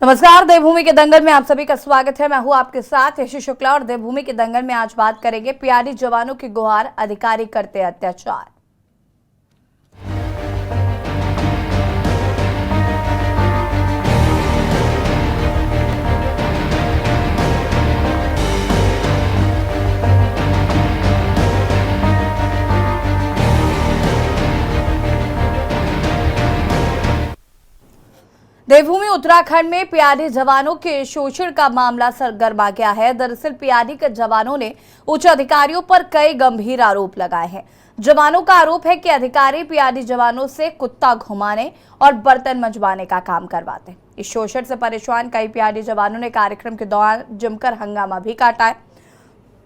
नमस्कार, देवभूमि के दंगल में आप सभी का स्वागत है। मैं हूं आपके साथ यशी शुक्ला और देवभूमि के दंगल में आज बात करेंगे पीआरडी जवानों की गुहार, अधिकारी करते अत्याचार। देवभूमि उत्तराखंड में पीआरडी जवानों के शोषण का मामला सरगर्मा गया है। दरअसल पीआरडी के जवानों ने उच्च अधिकारियों पर कई गंभीर आरोप लगाए हैं। जवानों का आरोप है कि अधिकारी पीआरडी जवानों से कुत्ता घुमाने और बर्तन मंजवाने का काम करवाते हैं। इस शोषण से परेशान कई पीआरडी जवानों ने कार्यक्रम के दौरान जमकर हंगामा भी काटा है।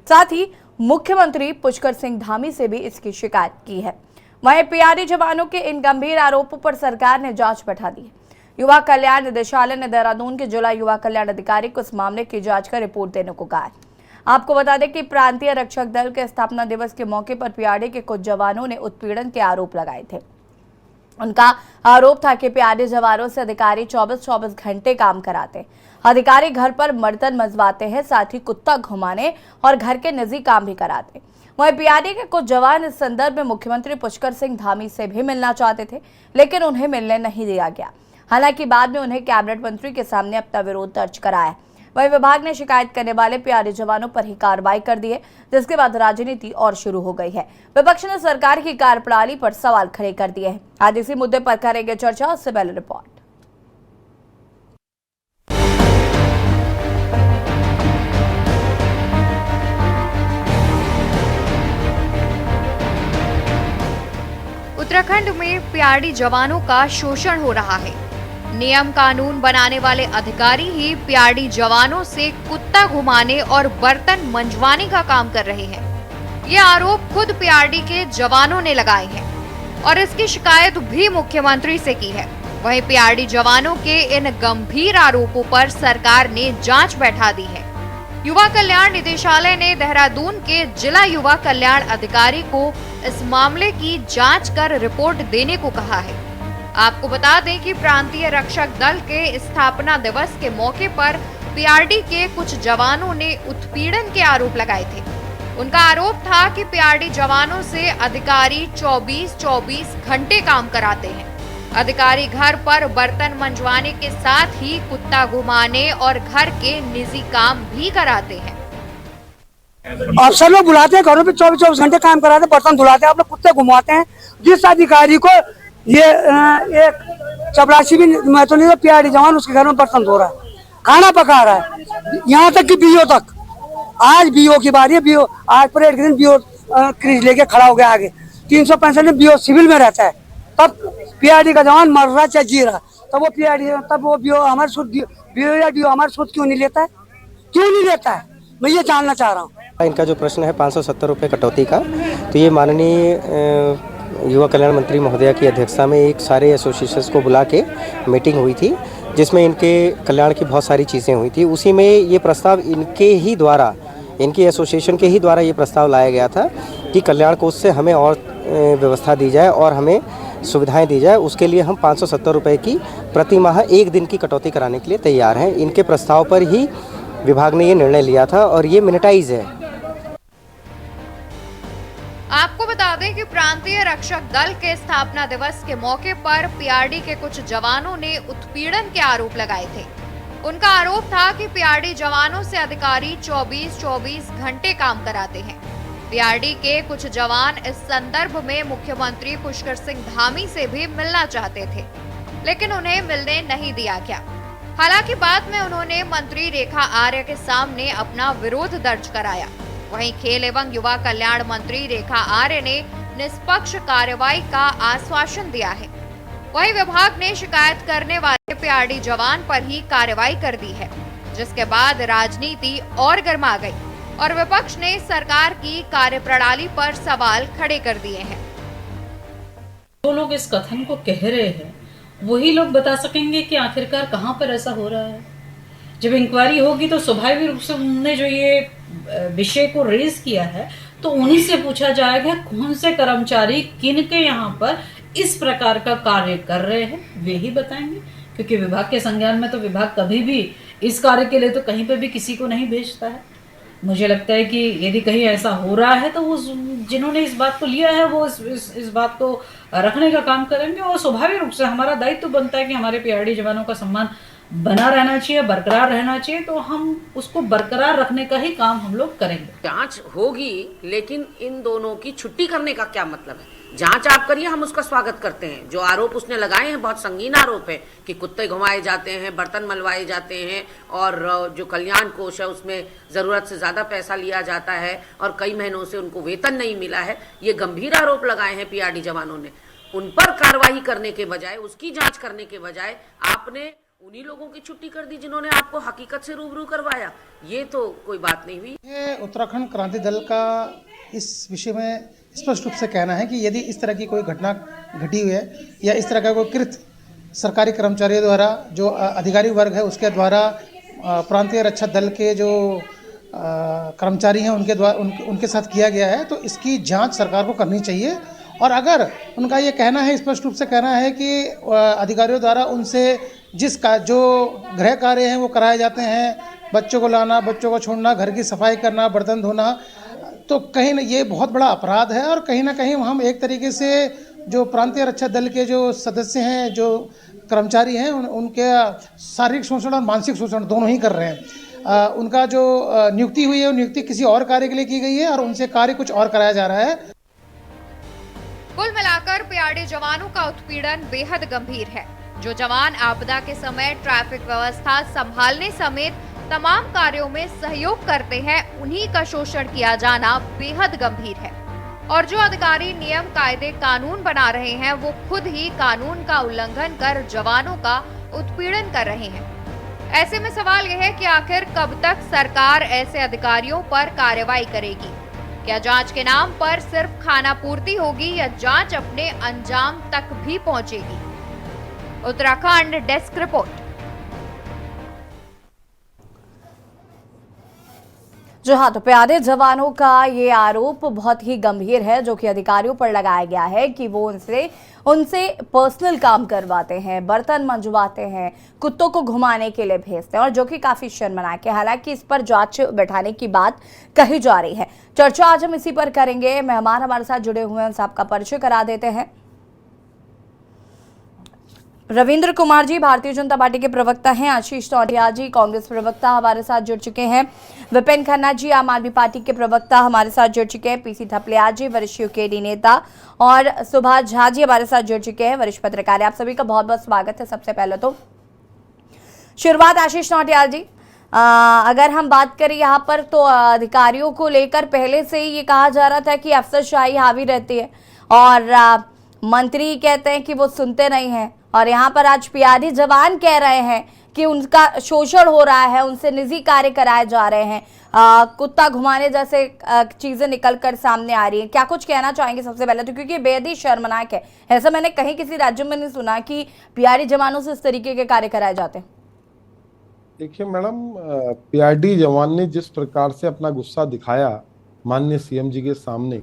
साथ ही मुख्यमंत्री पुष्कर सिंह धामी से भी इसकी शिकायत की है। वहीं पीआरडी जवानों के इन गंभीर आरोपों पर सरकार ने जांच बैठा दी है। युवा कल्याण निदेशालय ने देहरादून के जिला युवा कल्याण अधिकारी को इस मामले की जांच कर रिपोर्ट देने को कहा है। आपको बता दें कि प्रांतीय रक्षक दल के स्थापना दिवस के मौके पर पीआरडी के कुछ जवानों ने उत्पीड़न के आरोप लगाए थे। उनका आरोप था कि पीआरडी जवानों से अधिकारी 24-24 घंटे काम कराते। अधिकारी घर पर बर्तन मंजवाते हैं, साथ ही कुत्ता घुमाने और घर के निजी काम भी कराते। वहीं पीआरडी के कुछ जवान इस संदर्भ में मुख्यमंत्री पुष्कर सिंह धामी से भी मिलना चाहते थे, लेकिन उन्हें मिलने नहीं दिया गया। हालांकि बाद में उन्हें कैबिनेट मंत्री के सामने अपना विरोध दर्ज कराया। वहीं विभाग ने शिकायत करने वाले पीआरडी जवानों पर ही कार्रवाई कर दी है, जिसके बाद राजनीति और शुरू हो गई है। विपक्ष ने सरकार की कार्यप्रणाली पर सवाल खड़े कर दिए हैं। आज इसी मुद्दे पर करेंगे चर्चा, उससे पहले रिपोर्ट। उत्तराखंड में पीआरडी जवानों का शोषण हो रहा है। नियम कानून बनाने वाले अधिकारी ही पीआरडी जवानों से कुत्ता घुमाने और बर्तन मंजवाने का काम कर रहे हैं। ये आरोप खुद पीआरडी के जवानों ने लगाए हैं और इसकी शिकायत भी मुख्यमंत्री से की है। वहीं पीआरडी जवानों के इन गंभीर आरोपों पर सरकार ने जांच बैठा दी है। युवा कल्याण निदेशालय ने देहरादून के जिला युवा कल्याण अधिकारी को इस मामले की जांच कर रिपोर्ट देने को कहा है। आपको बता दें कि प्रांतीय रक्षक दल के स्थापना दिवस के मौके पर पीआरडी के कुछ जवानों ने उत्पीड़न के आरोप लगाए थे। उनका आरोप था कि पीआरडी जवानों से अधिकारी 24-24 घंटे काम कराते हैं। अधिकारी घर पर बर्तन मंजवाने के साथ ही कुत्ता घुमाने और घर के निजी काम भी कराते हैं। अफसर लोग बुलाते हैं, घरों पे 24-24 घंटे काम कराते हैं, बर्तन धुलाते हैं, आप लोग कुत्ते घुमाते हैं। जिस अधिकारी को ये एक चपरासी भी मैं तो नहीं, तो पीआरडी जवान उसके घर में बर्तन धो रहा है, खाना पका रहा है, यहाँ तक कि बीओ तक। आज बीओ की बारी है। बीओ आज परेड के दिन बीओ क्रीज लेके खड़ा हो गया आगे। 365 में बीओ सिविल में रहता है, तब पीआरडी का जवान मर रहा चाहे जी रहा, तब वो पीआरडी, तब वो बीओ हमारे सूद, बीओ या डीओ हमारे सूद क्यों नहीं लेता है? क्यों नहीं लेता है? मैं ये जानना चाह रहा हूँ। इनका जो प्रश्न है 570 रुपये कटौती का, तो ये माननीय युवा कल्याण मंत्री महोदया की अध्यक्षता में एक सारे एसोसिएशंस को बुला के मीटिंग हुई थी, जिसमें इनके कल्याण की बहुत सारी चीज़ें हुई थी। उसी में ये प्रस्ताव इनके ही द्वारा, इनकी एसोसिएशन के ही द्वारा ये प्रस्ताव लाया गया था कि कल्याण कोष से हमें और व्यवस्था दी जाए और हमें सुविधाएं दी जाए। उसके लिए हम 570 रुपये की प्रति माह एक दिन की कटौती कराने के लिए तैयार हैं। इनके प्रस्ताव पर ही विभाग ने ये निर्णय लिया था और ये मिनिटाइज है। आपको बता दें कि प्रांतीय रक्षक दल के स्थापना दिवस के मौके पर पीआरडी के कुछ जवानों ने उत्पीड़न के आरोप लगाए थे। उनका आरोप था कि पीआरडी जवानों से अधिकारी 24-24 घंटे काम कराते हैं। पीआरडी के कुछ जवान इस संदर्भ में मुख्यमंत्री पुष्कर सिंह धामी से भी मिलना चाहते थे, लेकिन उन्हें मिलने नहीं दिया गया। हालांकि बाद में उन्होंने मंत्री रेखा आर्य के सामने अपना विरोध दर्ज कराया। वहीं खेल एवं युवा कल्याण मंत्री रेखा आर्य ने निष्पक्ष कार्रवाई का आश्वासन दिया है। वहीं विभाग ने शिकायत करने वाले पीआरडी जवान पर ही कार्रवाई कर दी है, जिसके बाद राजनीति और गर्मा गई और विपक्ष ने सरकार की कार्यप्रणाली पर सवाल खड़े कर दिए हैं। जो लोग इस कथन को कह रहे हैं वही लोग बता सकेंगे कि आखिरकार कहां पर ऐसा हो रहा है। जब इंक्वायरी होगी तो स्वाभाविक रूप से उन्होंने जो ये विषय को रेज किया है तो उन्हीं से पूछा जाएगा कौन से कर्मचारी किन के यहाँ पर इस प्रकार का कार्य कर रहे हैं, वे ही बताएंगे। क्योंकि विभाग के संज्ञान में तो विभाग कभी भी इस कार्य के लिए तो कहीं पे भी किसी को नहीं भेजता है। मुझे लगता है कि यदि कहीं ऐसा हो रहा है तो वो जिन्होंने इस बात को लिया है वो इस बात को रखने का काम करेंगे, और स्वाभाविक रूप से हमारा दायित्व बनता है कि हमारे पीआरडी जवानों का सम्मान बना रहना चाहिए, बरकरार रहना चाहिए, तो हम उसको बरकरार रखने का ही काम हम लोग करेंगे। जांच होगी, लेकिन इन दोनों की छुट्टी करने का क्या मतलब है? जांच आप करिए, हम उसका स्वागत करते हैं। जो आरोप उसने लगाए हैं बहुत संगीन आरोप है कि कुत्ते घुमाए जाते हैं, बर्तन मलवाए जाते हैं, और जो कल्याण कोष है उसमें ज़रूरत से ज़्यादा पैसा लिया जाता है और कई महीनों से उनको वेतन नहीं मिला है। ये गंभीर आरोप लगाए हैं पीआरडी जवानों ने। उन पर कार्रवाई करने के बजाय, उसकी जांच करने के बजाय आपने उन्हीं लोगों की छुट्टी कर दी जिन्होंने आपको हकीकत से रूबरू करवाया। ये तो कोई बात नहीं हुई। ये उत्तराखंड क्रांति दल का इस विषय में स्पष्ट रूप से कहना है कि यदि इस तरह की कोई घटना घटी हुई है या इस तरह का कोई कृत्य सरकारी कर्मचारियों द्वारा, जो अधिकारी वर्ग है उसके द्वारा प्रांतीय रक्षा दल के जो कर्मचारी हैं उनके द्वारा उनके साथ किया गया है, तो इसकी जांच सरकार को करनी चाहिए। और अगर उनका ये कहना है, स्पष्ट रूप से कहना है कि अधिकारियों द्वारा उनसे जिसका जो गृह कार्य हैं वो कराए जाते हैं, बच्चों को लाना, बच्चों को छोड़ना, घर की सफाई करना, बर्तन धोना, तो कहीं ना ये बहुत बड़ा अपराध है। और कहीं ना कहीं हम एक तरीके से जो प्रांतीय रक्षा दल के जो सदस्य हैं, जो कर्मचारी हैं, उनके शारीरिक शोषण और मानसिक शोषण दोनों ही कर रहे हैं। उनका जो नियुक्ति हुई है वो नियुक्ति किसी और कार्य के लिए की गई है और उनसे कार्य कुछ और कराया जा रहा है। कुल मिलाकर पीआरडी जवानों का उत्पीड़न बेहद गंभीर है। जो जवान आपदा के समय ट्रैफिक व्यवस्था संभालने समेत तमाम कार्यों में सहयोग करते हैं, उन्हीं का शोषण किया जाना बेहद गंभीर है। और जो अधिकारी नियम कायदे कानून बना रहे हैं वो खुद ही कानून का उल्लंघन कर जवानों का उत्पीड़न कर रहे हैं। ऐसे में सवाल यह है कि आखिर कब तक सरकार ऐसे अधिकारियों पर कार्रवाई करेगी? क्या जांच के नाम पर सिर्फ खाना पूर्ति होगी या जांच अपने अंजाम तक भी पहुंचेगी? Uttarakhand desk report. जो हाँ, तो प्यारे जवानों का ये आरोप बहुत ही गंभीर है जो कि अधिकारियों पर लगाया गया है कि वो उनसे पर्सनल काम करवाते हैं, बर्तन मंजवाते हैं, कुत्तों को घुमाने के लिए भेजते हैं, और जो कि काफी शर्मनाक है। हालांकि इस पर जांच बैठाने की बात कही जा रही है। चर्चा आज हम इसी पर करेंगे। मेहमान हमारे साथ जुड़े हुए हैं, साहब का परिचय करा देते हैं। रविंद्र कुमार जी भारतीय जनता पार्टी के प्रवक्ता हैं। आशीष टोटिया जी कांग्रेस प्रवक्ता हमारे साथ जुड़ चुके हैं। विपिन खन्ना जी आम आदमी पार्टी के प्रवक्ता हमारे साथ जुड़ चुके हैं। पीसी थपलियाल जी वरिष्ठ यूकेडी नेता, और सुभाष झा जी हमारे साथ जुड़ चुके हैं, वरिष्ठ पत्रकार। आप सभी का बहुत बहुत स्वागत है। सबसे पहले तो शुरुआत आशीष टोटिया जी, अगर हम बात करें यहाँ पर तो अधिकारियों को लेकर पहले से ही ये कहा जा रहा था कि अफसरशाही हावी रहती है और मंत्री कहते हैं कि वो सुनते नहीं हैं, और यहाँ पर आज पीआरडी जवान कह रहे हैं कि उनका शोषण हो रहा है, उनसे निजी कार्य कराए जा रहे हैं, कुत्ता घुमाने जैसे चीजें निकल कर सामने आ रही हैं। क्या कुछ कहना चाहेंगे सबसे पहले तो, क्योंकि बेहद ही शर्मनाक है। ऐसा मैंने कहीं किसी राज्य में नहीं सुना कि पीआरडी जवानों से इस तरीके के कार्य कराए जाते हैं। देखिए मैडम, पीआरडी जवान ने जिस प्रकार से अपना गुस्सा दिखाया माननीय सीएम जी के सामने,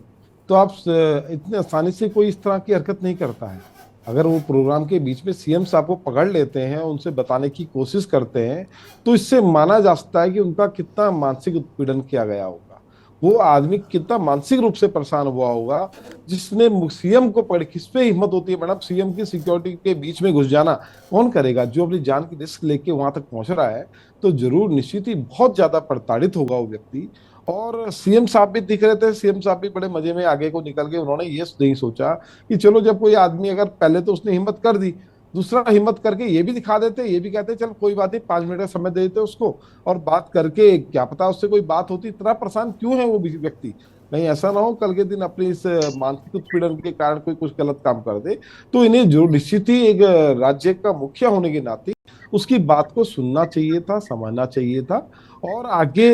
तो आप इतने आसानी से कोई इस तरह की हरकत नहीं करता है। अगर वो प्रोग्राम के बीच में सीएम साहब को पकड़ लेते हैं, उनसे बताने की कोशिश करते हैं, तो इससे माना जा सकता है कि उनका कितना मानसिक उत्पीड़न किया गया होगा, वो आदमी कितना मानसिक रूप से परेशान हुआ होगा जिसने सीएम को पकड़। किस पे हिम्मत होती है मैडम सीएम की सिक्योरिटी के बीच में घुस जाना? कौन करेगा? जो अपनी जान की रिस्क लेके वहां तक पहुंच रहा है, तो जरूर निश्चित ही बहुत ज्यादा प्रताड़ित होगा वो व्यक्ति। और सीएम साहब भी दिख रहे थे, सीएम साहब भी बड़े मजे में आगे को निकल गए। उन्होंने ये नहीं सोचा कि चलो जब कोई आदमी, अगर पहले तो उसने हिम्मत कर दी, दूसरा हिम्मत करके ये भी दिखा देते, ये भी कहते चल कोई बात नहीं, 5 मिनट का समय दे देते उसको और बात करके क्या पता उससे कोई बात होती। इतना परेशान क्यों है वो व्यक्ति? कहीं ऐसा ना हो कल के दिन अपने इस मानसिक उत्पीड़न के कारण कोई कुछ गलत काम कर दे। तो इन्हें जो निश्चित ही एक राज्य का मुखिया होने के नाते उसकी बात को सुनना चाहिए था, समझना चाहिए था और आगे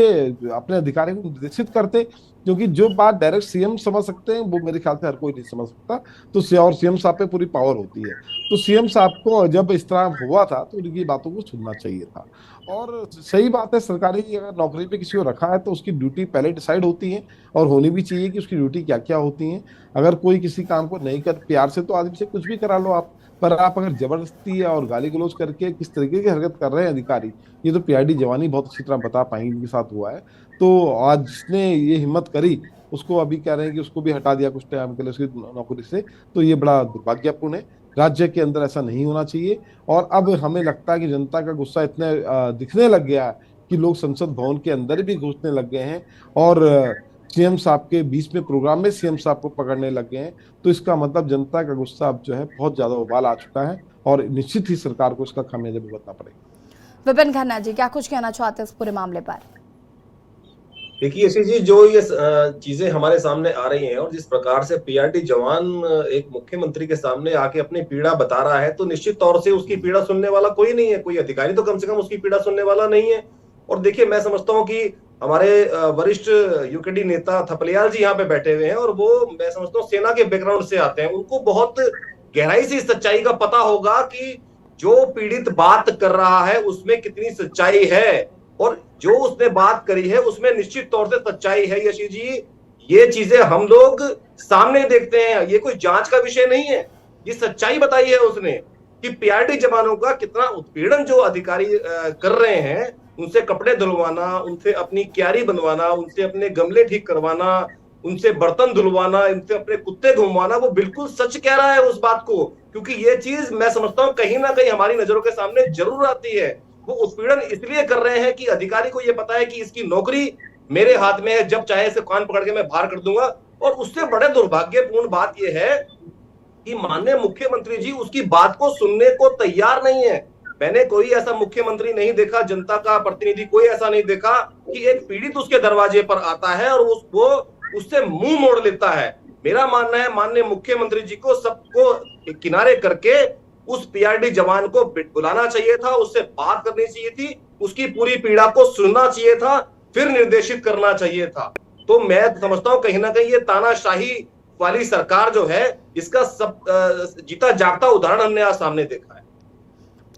अपने अधिकारी को निर्देशित करते, क्योंकि जो बात डायरेक्ट सीएम समझ सकते हैं वो मेरे ख्याल से हर कोई नहीं समझ सकता। तो और सीएम साहब पे पूरी पावर होती है, तो सीएम साहब को जब इस तरह हुआ था तो उनकी बातों को सुनना चाहिए था। और सही बात है, सरकारी अगर नौकरी पे किसी को रखा है तो उसकी ड्यूटी पहले डिसाइड होती है और होनी भी चाहिए कि उसकी ड्यूटी क्या क्या होती है। अगर कोई किसी काम को नहीं कर, प्यार से तो आदमी से कुछ भी करा लो आप, पर आप अगर जबरदस्ती और गाली गलौज करके किस तरीके की हरकत कर रहे हैं अधिकारी, ये तो पीआईडी जवानी बहुत अच्छी तरह बता पाएंगे इनके साथ हुआ है। तो आज जिसने ये हिम्मत करी उसको अभी कह रहे हैं कि उसको भी हटा दिया कुछ टाइम के लिए उसकी नौकरी से, तो ये बड़ा दुर्भाग्यपूर्ण है। राज्य के अंदर ऐसा नहीं होना चाहिए। और अब हमें लगता है कि जनता का गुस्सा इतने दिखने लग गया है कि लोग संसद भवन के अंदर भी घुसने लग गए हैं और सीएम साहब के बीच में प्रोग्राम में सीएम साहब को पकड़ने लग गए हैं। तो इसका मतलब जनता का गुस्सा अब जो है बहुत ज्यादा उबाल आ चुका है और निश्चित ही सरकार को इसका खामियाजा भुगतना पड़ेगा। विपिन खन्ना जी, क्या कुछ कहना चाहते हैं इस पूरे मामले पर? देखिए यशी जी, जो ये चीजें हमारे सामने आ रही हैं और जिस प्रकार से पीआरडी जवान एक मुख्यमंत्री के सामने आके अपनी पीड़ा बता रहा है, तो निश्चित तौर से उसकी पीड़ा सुनने वाला कोई नहीं है, कोई अधिकारी तो कम से कम उसकी पीड़ा सुनने वाला नहीं है। और देखिए, मैं समझता हूँ कि हमारे वरिष्ठ यूकेडी नेता थपलियाल जी यहाँ पे बैठे हुए हैं और वो, मैं समझता हूँ, सेना के बैकग्राउंड से आते हैं। उनको बहुत गहराई से इस सच्चाई का पता होगा कि जो पीड़ित बात कर रहा है उसमें कितनी सच्चाई है और जो उसने बात करी है उसमें निश्चित तौर से सच्चाई है। यशी जी, ये चीजें हम लोग सामने देखते हैं, ये कोई जांच का विषय नहीं है, ये सच्चाई बताई है उसने कि पीआरडी जवानों का कितना उत्पीड़न जो अधिकारी कर रहे हैं, उनसे कपड़े धुलवाना, उनसे अपनी क्यारी बनवाना, उनसे अपने गमले ठीक करवाना, उनसे बर्तन धुलवाना, उनसे अपने कुत्ते घुमवाना, वो बिल्कुल सच कह रहा है उस बात को। क्योंकि ये चीज मैं समझता हूँ कहीं ना कहीं हमारी नजरों के सामने जरूर आती है। वो उत्पीड़न इसलिए कर रहे हैं कि अधिकारी को ये पता है कि इसकी नौकरी मेरे हाथ में है, जब चाहे इसे कान पकड़ के मैं बाहर कर दूंगा। और उससे बड़े दुर्भाग्यपूर्ण बात यह है कि माननीय मुख्यमंत्री जी उसकी बात को सुनने को तैयार नहीं है। मैंने कोई ऐसा मुख्यमंत्री नहीं देखा, जनता का प्रतिनिधि कोई ऐसा नहीं देखा कि एक पीड़ित उसके दरवाजे पर आता है और वो उससे मुंह मोड़ लेता है। मेरा मानना है माननीय मुख्यमंत्री जी को सबको किनारे करके उस पीआरडी जवान को बुलाना चाहिए था, उससे बात करनी चाहिए थी, उसकी पूरी पीड़ा को सुनना चाहिए था, फिर निर्देशित करना चाहिए था। तो मैं समझता हूं कहीं ना कहीं ये तानाशाही वाली सरकार जो है, इसका सब जीता जागता उदाहरण हमने आज सामने देखा है।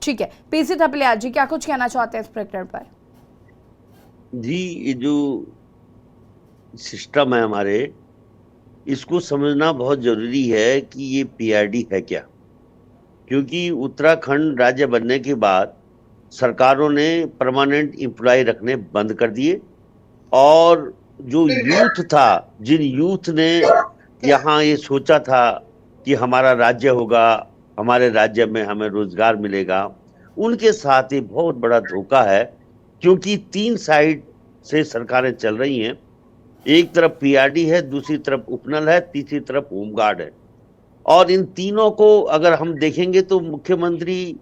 ठीक है, पीसी थपलियाल जी, क्या कुछ कहना चाहते हैं इस प्रकरण पर? जी, ये जो सिस्टम है हमारे, इसको समझना बहुत जरूरी है कि ये पीआरडी है क्या। क्योंकि उत्तराखंड राज्य बनने के बाद सरकारों ने परमानेंट एम्प्लॉय रखने बंद कर दिए और जो यूथ था, जिन यूथ ने यहाँ ये सोचा था कि हमारा राज्य होगा, हमारे राज्य में हमें रोजगार मिलेगा, उनके साथ ही बहुत बड़ा धोखा है। क्योंकि 3 साइड से सरकारें चल रही हैं, एक तरफ पीआरडी है, दूसरी तरफ उपनल है, तीसरी तरफ होमगार्ड है। और इन तीनों को अगर हम देखेंगे तो मुख्यमंत्री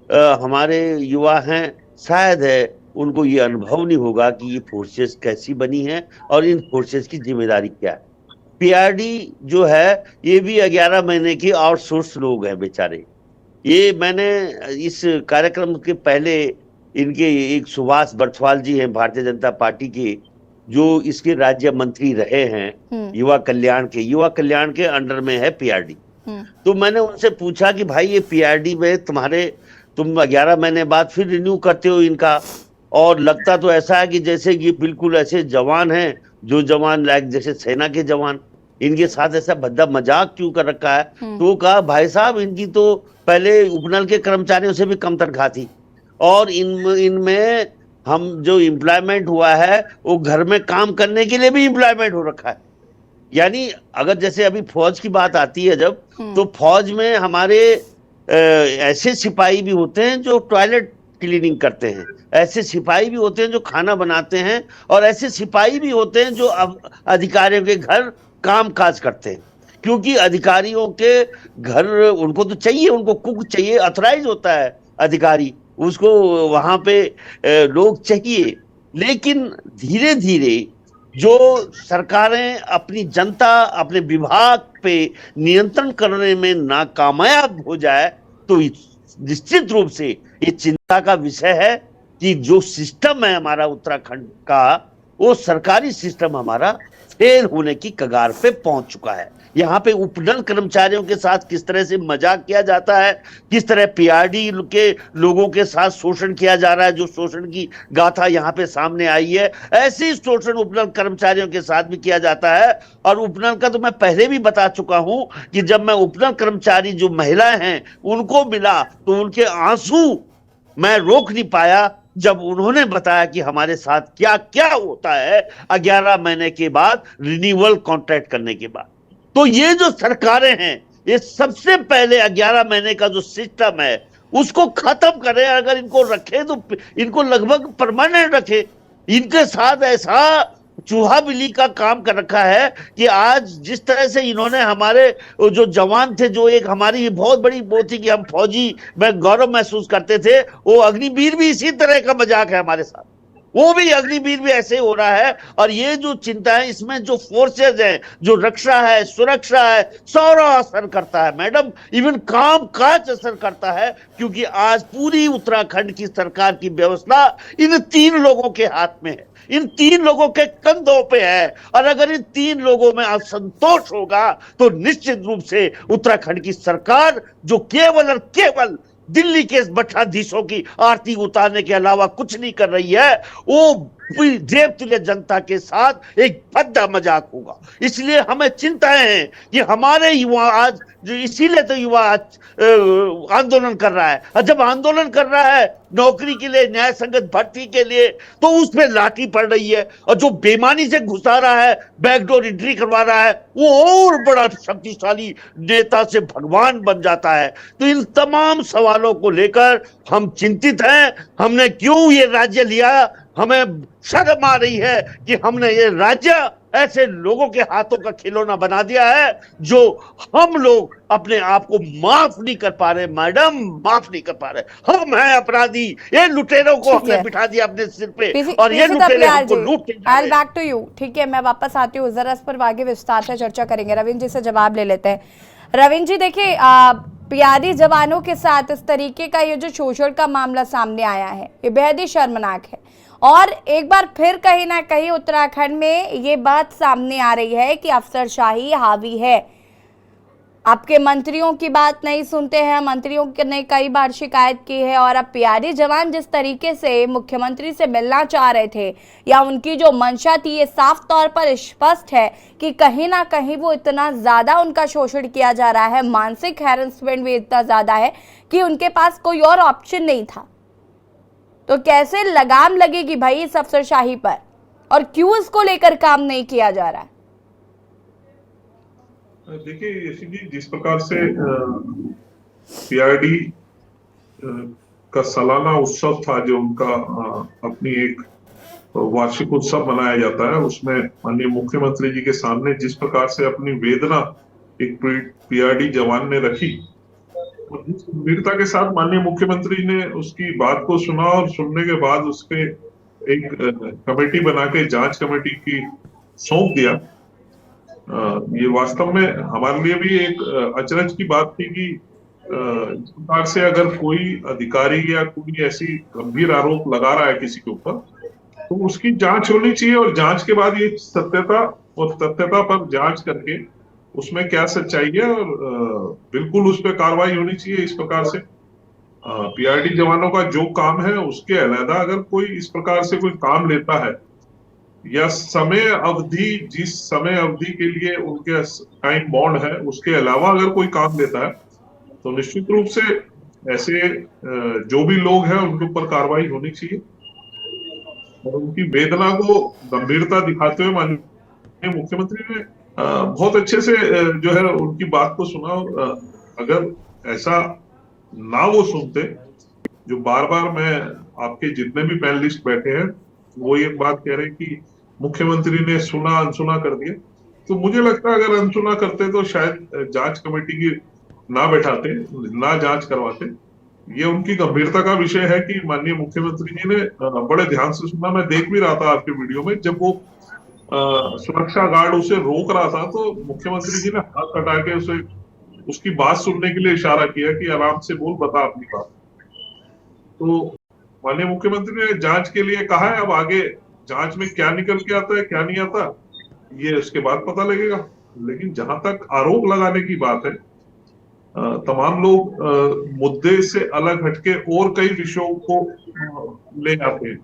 हमारे युवा हैं, शायद है उनको ये अनुभव नहीं होगा कि ये फोर्सेस कैसी बनी हैं और इन फोर्सेस की जिम्मेदारी क्या है। पीआरडी जो है ये भी 11 महीने के आउटसोर्स लोग हैं बेचारे। ये मैंने इस कार्यक्रम के पहले इनके एक सुभाष बरथवाल जी हैं भारतीय जनता पार्टी के, जो इसके राज्य मंत्री रहे हैं युवा कल्याण के अंडर में है पीआरडी। तो मैंने उनसे पूछा कि भाई ये पीआरडी में तुम 11 महीने बाद फिर रिन्यू करते हो इनका, और लगता तो ऐसा है कि जैसे ये बिल्कुल ऐसे जवान हैं जो जवान लायक जैसे सेना के जवान, इनके साथ ऐसा भद्दा मजाक क्यों कर रखा है। तो कहा भाई साहब इनकी तो पहले उपनल के कर्मचारियों से भी कम तनख्वाह थी और इनमें हम जो एम्प्लॉयमेंट हुआ है वो घर में काम करने के लिए भी एम्प्लॉयमेंट हो रखा है। यानी अगर जैसे अभी फौज की बात आती है जब, तो फौज में हमारे ऐसे सिपाही भी होते हैं जो टॉयलेट क्लीनिंग करते हैं, ऐसे सिपाही भी होते हैं जो खाना बनाते हैं, और ऐसे सिपाही भी होते हैं जो अधिकारियों के घर काम काज करते हैं। क्योंकि अधिकारियों के घर उनको तो चाहिए, उनको कुक चाहिए, ऑथराइज होता है अधिकारी, उसको वहां पे लोग चाहिए। लेकिन धीरे धीरे जो सरकारें अपनी जनता, अपने विभाग पे नियंत्रण करने में नाकामयाब हो जाए, तो निश्चित रूप से ये चिंता का विषय है कि जो सिस्टम है हमारा उत्तराखंड का, वो सरकारी सिस्टम हमारा फेल होने की कगार पे पहुंच चुका है। यहाँ पे उपनल कर्मचारियों के साथ किस तरह से मजाक किया जाता है, किस तरह पीआरडी के लोगों के साथ शोषण किया जा रहा है, जो शोषण की गाथा यहाँ पे सामने आई है, ऐसे ही शोषण उपनल कर्मचारियों के साथ भी किया जाता है। और उपनल का तो मैं पहले भी बता चुका हूं कि जब मैं उपनल कर्मचारी जो महिलाएं हैं उनको मिला तो उनके आंसू मैं रोक नहीं पाया जब उन्होंने बताया कि हमारे साथ क्या क्या होता है 11 महीने के बाद रिन्यूअल कॉन्ट्रैक्ट करने के बाद। तो ये जो सरकारें हैं, ये सबसे पहले 11 महीने का जो सिस्टम है उसको खत्म करें। अगर इनको रखें तो इनको लगभग परमानेंट रखें। इनके साथ ऐसा चूहा बिल्ली का काम कर रखा है कि आज जिस तरह से इन्होंने हमारे जो जवान थे, जो एक हमारी बहुत बड़ी वो थी कि हम फौजी में गौरव महसूस करते थे, वो अग्निवीर भी इसी तरह का मजाक है हमारे साथ। वो भी अग्निवीर भी ऐसे हो रहा है। और ये जो चिंता है, इसमें जो फोर्सेज हैं, जो रक्षा है, सुरक्षा है, सारा असर करता है मैडम। इवन काम काज असर करता है, क्योंकि आज पूरी उत्तराखंड की सरकार की व्यवस्था इन 3 लोगों के हाथ में है, इन 3 लोगों के कंधों पे है। और अगर इन 3 लोगों में असंतोष होगा तो निश्चित रूप से उत्तराखंड की सरकार, जो केवल और केवल दिल्ली के मठाधीशों की आरती उतारने के अलावा कुछ नहीं कर रही है, वो देवतुल्य जनता के साथ एक भद्दा मजाक होगा। इसलिए हमें चिंताएं हैं कि हमारे युवा आज, इसीलिए तो युवा आज आंदोलन कर रहा है। और जब आंदोलन कर रहा है नौकरी के लिए, न्याय संगत भर्ती के लिए, तो उसमें लाठी पड़ रही है। और जो बेईमानी से घुसा रहा है, बैकडोर एंट्री करवा रहा है, वो और बड़ा शक्तिशाली नेता से भगवान बन जाता है। तो इन तमाम सवालों को लेकर हम चिंतित हैं। हमने क्यों ये राज्य लिया, हमें शर्म आ रही है कि हमने ये राज्य ऐसे लोगों के हाथों का खिलौना बना दिया है जो हम लोग अपने आप को माफ नहीं कर पा रहे। मैडम, माफ नहीं कर पा रहे। हम हैं अपराधी। ये लुटेरों को हमने बिठा दिया अपने सिर पे और ये लुटेरे हमको लूट के जा रहे हैं। Back to you. ठीक है, मैं वापस आती हूँ, जरा इस पर आगे विस्तार से चर्चा करेंगे। रविंद्र जी से जवाब ले लेते हैं। रविंद्र जी, देखिए, पीआरडी जवानों के साथ इस तरीके का ये जो शोषण का मामला सामने आया है, ये बेहद ही शर्मनाक है। और एक बार फिर कहीं ना कहीं उत्तराखंड में ये बात सामने आ रही है कि अफसरशाही हावी है। आपके मंत्रियों की बात नहीं सुनते हैं, मंत्रियों ने कई बार शिकायत की है। और अब पीआरडी जवान जिस तरीके से मुख्यमंत्री से मिलना चाह रहे थे, या उनकी जो मंशा थी, ये साफ तौर पर स्पष्ट है कि कहीं ना कहीं वो इतना ज्यादा उनका शोषण किया जा रहा है, मानसिक हैरेसमेंट भी इतना ज्यादा है कि उनके पास कोई और ऑप्शन नहीं था। तो कैसे लगाम लगेगी भाई इस अफसरशाही पर, और क्यों इसको लेकर काम नहीं किया जा रहा है? देखिए यशी जी, जिस प्रकार से पीआरडी का सालाना उत्सव था, जो उनका अपनी एक वार्षिक उत्सव मनाया जाता है, उसमें माननीय मुख्यमंत्री जी के सामने जिस प्रकार से अपनी वेदना एक पीआरडी जवान ने रखी, जिस गंभीरता के साथ माननीय मुख्यमंत्री ने उसकी बात को सुना और सुनने के बाद उसके एक कमेटी बना के जांच कमेटी की सौंप दिया, ये वास्तव में हमारे लिए भी एक अचरज की बात थी कि इस प्रकार से अगर कोई अधिकारी या कोई ऐसी गंभीर आरोप लगा रहा है किसी के ऊपर, तो उसकी जांच होनी चाहिए। और जांच के बाद ये सत्यता और तथ्यता पर जांच करके उसमें क्या सच्चाई है, और बिल्कुल उस पर कार्रवाई होनी चाहिए। इस प्रकार से पीआरडी जवानों का जो काम है उसके अलग अगर कोई इस प्रकार से कोई काम लेता है, या समय अवधि, जिस समय अवधि के लिए उनके टाइम बॉन्ड है उसके अलावा अगर कोई काम लेता है, तो निश्चित रूप से ऐसे जो भी लोग हैं उनके ऊपर कार्रवाई होनी चाहिए। और उनकी वेदना को गंभीरता दिखाते हुए माननीय मुख्यमंत्री ने बहुत अच्छे से जो है उनकी बात को सुना। अगर ऐसा ना वो सुनते, जो बार बार मैं आपके जितने भी पैनलिस्ट बैठे हैं वो एक बात कह रहे हैं कि मुख्यमंत्री ने सुना अनसुना कर दिया, तो मुझे लगता है अगर अनसुना करते तो शायद जांच कमेटी की ना बैठाते, ना जांच करवाते। ये उनकी गंभीरता का विषय है कि माननीय मुख्यमंत्री जी ने बड़े ध्यान से सुना। मैं देख भी रहा था आपके वीडियो में, जब वो सुरक्षा गार्ड उसे रोक रहा था तो मुख्यमंत्री जी ने हाथ कटा के उसे उसकी बात सुनने के लिए इशारा किया कि आराम से बोल, बता अपनी बात। तो माननीय मुख्यमंत्री ने जांच के लिए कहा है। अब आगे जांच में क्या निकल के आता है क्या नहीं आता, ये उसके बाद पता लगेगा। लेकिन जहां तक आरोप लगाने की बात है, तमाम लोग मुद्दे से अलग हटके और कई विषयों को ले आते हैं।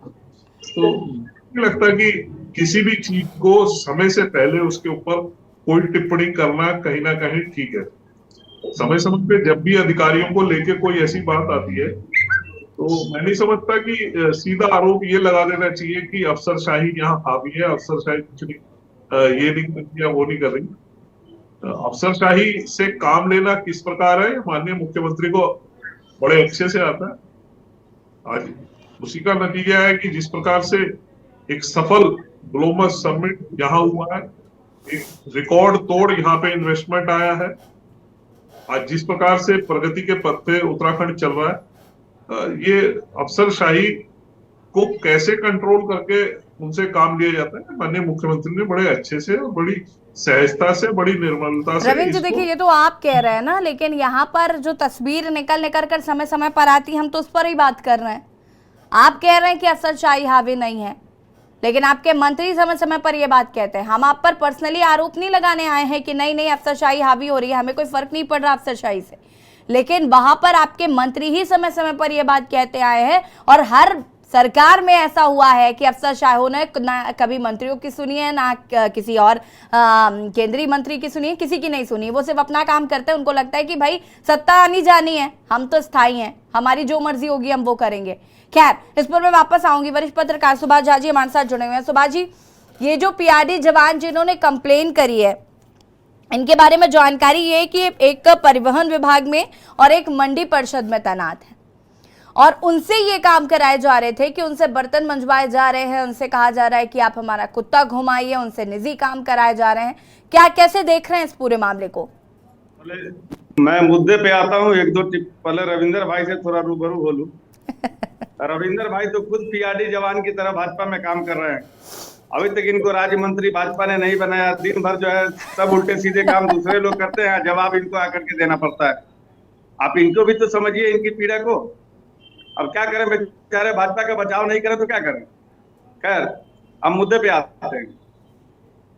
तो मुझे लगता है कि किसी भी चीज को समय से पहले उसके ऊपर कोई टिप्पणी करना कहीं ना कहीं ठीक है। समय समय पे जब भी अधिकारियों को लेके कोई ऐसी बात आती है तो मैं नहीं समझता कि सीधा आरोप ये लगा देना चाहिए कि अफसरशाही यहाँ हावी है, अफसरशाही कुछ नहीं, ये नहीं कर रही, वो नहीं कर रही। अफसरशाही से काम लेना किस प्रकार है, माननीय मुख्यमंत्री को बड़े अच्छे से आता है। आज उसी का नतीजा है कि जिस प्रकार से एक सफल ग्लोबस समिट यहाँ हुआ है, एक रिकॉर्ड तोड़ यहाँ पे इन्वेस्टमेंट आया है, आज जिस प्रकार से प्रगति के पथ पे उत्तराखंड चल रहा है, ये अफसरशाही को कैसे कंट्रोल करके उनसे काम लिया जाता है, माननीय मुख्यमंत्री ने बड़े अच्छे से, बड़ी सहजता से, बड़ी निर्मलता से। रविंद्र जी देखिए, ये तो आप कह रहे हैं ना, लेकिन यहाँ पर जो तस्वीर निकल कर समय समय पर आती है, हम तो उस पर ही बात कर रहे हैं। आप कह रहे हैं कि अफसरशाही हावी नहीं है, लेकिन आपके मंत्री समय समय पर ये बात कहते हैं। हम आप पर पर्सनली आरोप नहीं लगाने आए हैं कि नहीं अफसरशाही हावी हो रही है, हमें कोई फर्क नहीं पड़ रहा अफसरशाही से, लेकिन वहां पर आपके मंत्री ही समय समय पर यह बात कहते आए हैं। और हर सरकार में ऐसा हुआ है कि अफसरशाही ने ना कभी मंत्रियों की सुनी है, ना किसी और केंद्रीय मंत्री की सुनी है, किसी की नहीं सुनी। वो सिर्फ अपना काम करते हैं, उनको लगता है कि भाई सत्ता आनी जानी है, हम तो स्थायी हैं, हमारी जो मर्जी होगी हम वो करेंगे। खैर, इस पर मैं वापस आऊंगी। वरिष्ठ पत्रकार सुभाष झा जी हमारे साथ जुड़े हुए हैं। सुभाष जी, ये जो पीआरडी जवान जिन्होंने कंप्लेन करी है, इनके बारे में जानकारी ये है कि एक परिवहन विभाग में और एक मंडी परिषद में तैनात है, और उनसे ये काम कराए जा रहे थे कि उनसे बर्तन मंजवाए जा रहे हैं, उनसे कहा जा रहा है कि आप हमारा कुत्ता घुमाइए, उनसे निजी काम कराए जा रहे हैं। क्या कैसे देख रहे हैं इस पूरे मामले को? मैं मुद्दे पे आता हूँ, एक दो टिप पहले रविंदर भाई से थोड़ा रूबरू हो लूं। रविंदर भाई तो खुद पीआरडी जवान की तरह भाजपा में काम कर रहे हैं। अभी तक इनको राज्य मंत्री भाजपा ने नहीं बनाया। दिन भर जो है सब उल्टे सीधे काम दूसरे लोग करते हैं, जवाब इनको आकर के देना पड़ता है। आप इनको भी तो समझिए, इनकी पीड़ा को। अब क्या करें बेचारे, भाजपा का बचाव नहीं करें तो क्या करें। खैर, अब मुद्दे पे आते हैं।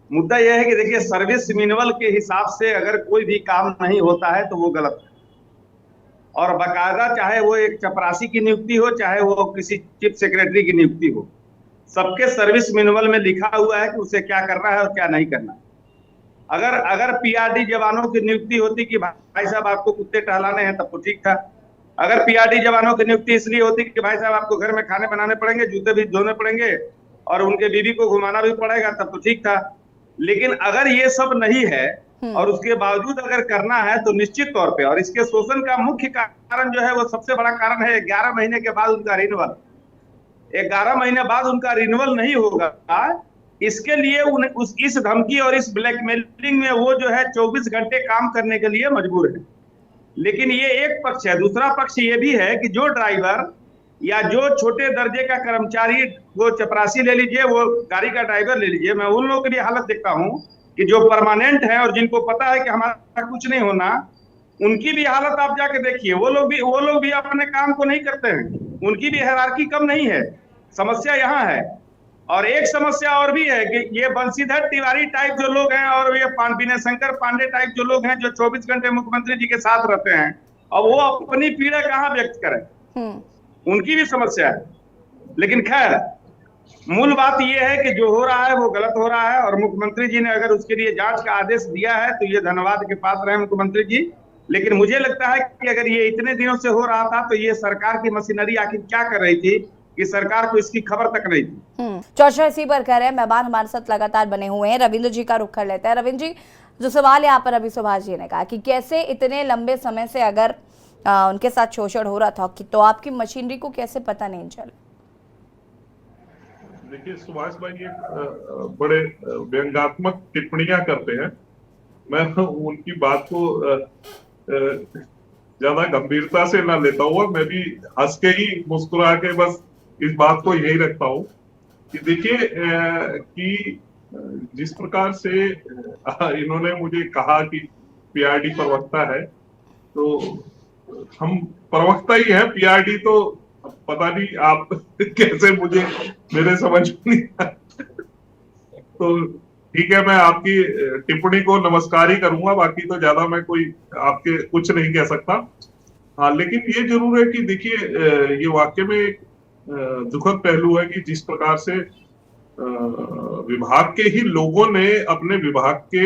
मुद्दा यह है कि देखिए, सर्विस मैनुअल के हिसाब से अगर कोई भी काम नहीं होता है तो वो गलत है। और बाकायदा चाहे वो एक चपरासी की नियुक्ति हो, चाहे वो किसी चीफ सेक्रेटरी की नियुक्ति हो, सबके सर्विस मैनुअल में लिखा हुआ है कि उसे क्या करना है और क्या नहीं करना। अगर पीआरडी जवानों की नियुक्ति होती कि भाई साहब आपको कुत्ते टहलाने हैं, तब तो ठीक था। अगर पीआरडी जवानों की नियुक्ति इसलिए होती कि भाई साहब आपको घर में खाने बनाने पड़ेंगे, जूते भी धोने पड़ेंगे और उनके बीवी को घुमाना भी पड़ेगा, तब तो ठीक था। लेकिन अगर ये सब नहीं है और उसके बावजूद अगर करना है तो निश्चित तौर पे, और इसके शोषण का मुख्य कारण जो है वो सबसे बड़ा कारण है 11 महीने के बाद उनका रिन्यूअल। 11 महीने बाद उनका रिन्यूअल नहीं होगा, इसके लिए इस धमकी और इस ब्लैकमेलिंग में वो जो है 24 घंटे काम करने के लिए मजबूर है। लेकिन ये एक पक्ष है। दूसरा पक्ष ये भी है कि जो ड्राइवर या जो छोटे दर्जे का कर्मचारी, वो चपरासी ले लीजिए, वो गाड़ी का ड्राइवर ले लीजिए, मैं उन लोगों की भी हालत देखता हूँ कि जो परमानेंट है और जिनको पता है कि हमारा कुछ नहीं होना, उनकी भी हालत आप जाके देखिए। वो लोग भी अपने काम को नहीं करते हैं, उनकी भी हायरार्की कम नहीं है। समस्या यहाँ है। और एक समस्या और भी है कि ये बंशीधर तिवारी टाइप जो लोग हैं और ये विनय शंकर पांडे टाइप जो लोग हैं, जो 24 घंटे मुख्यमंत्री जी के साथ रहते हैं, और वो अपनी पीड़ा कहाँ व्यक्त करें, उनकी भी समस्या है। लेकिन खैर, मूल बात यह है कि जो हो रहा है वो गलत हो रहा है, और मुख्यमंत्री जी ने अगर उसके लिए जांच का आदेश दिया है तो ये धन्यवाद के पात्र हैं मुख्यमंत्री जी। लेकिन मुझे लगता है कि अगर ये इतने दिनों से हो रहा था तो ये सरकार की मशीनरी आखिर क्या कर रही थी कि सरकार को इसकी खबर तक नहीं थी। चर्चा इसी पर कर रहे हैं। मेहमान हमारे साथ लगातार बने हुए हैं। रविंद्र जी का रुख कर लेते हैं। रविंद्र जी, जो सवाल यहाँ पर अभी सुभाष जी ने कहा कि कैसे इतने लंबे समय से अगर उनके साथ शोषण हो रहा था तो आपकी मशीनरी को कैसे पता नहीं चला? देखिए, सुभाष भाई एक बड़े व्यंग्यात्मक टिप्पणियां करते हैं। मैं उनकी बात को ज्यादा गंभीरता से ना लेता हूँ, मैं भी हंस के ही मुस्कुरा के बस इस बात को यही रखता हूँ कि देखिए कि जिस प्रकार से इन्होंने मुझे कहा कि पीआरडी प्रवक्ता है, तो हम प्रवक्ता ही है। पीआरडी तो पता नहीं आप कैसे, मुझे मेरे समझ में नहीं आया। तो ठीक है, मैं आपकी टिप्पणी को नमस्कार ही करूंगा, बाकी तो ज्यादा मैं कोई आपके कुछ नहीं कह सकता। हाँ, लेकिन ये जरूर है कि देखिए, ये वाकई में एक दुखद पहलू है कि जिस प्रकार से विभाग के ही लोगों ने अपने विभाग के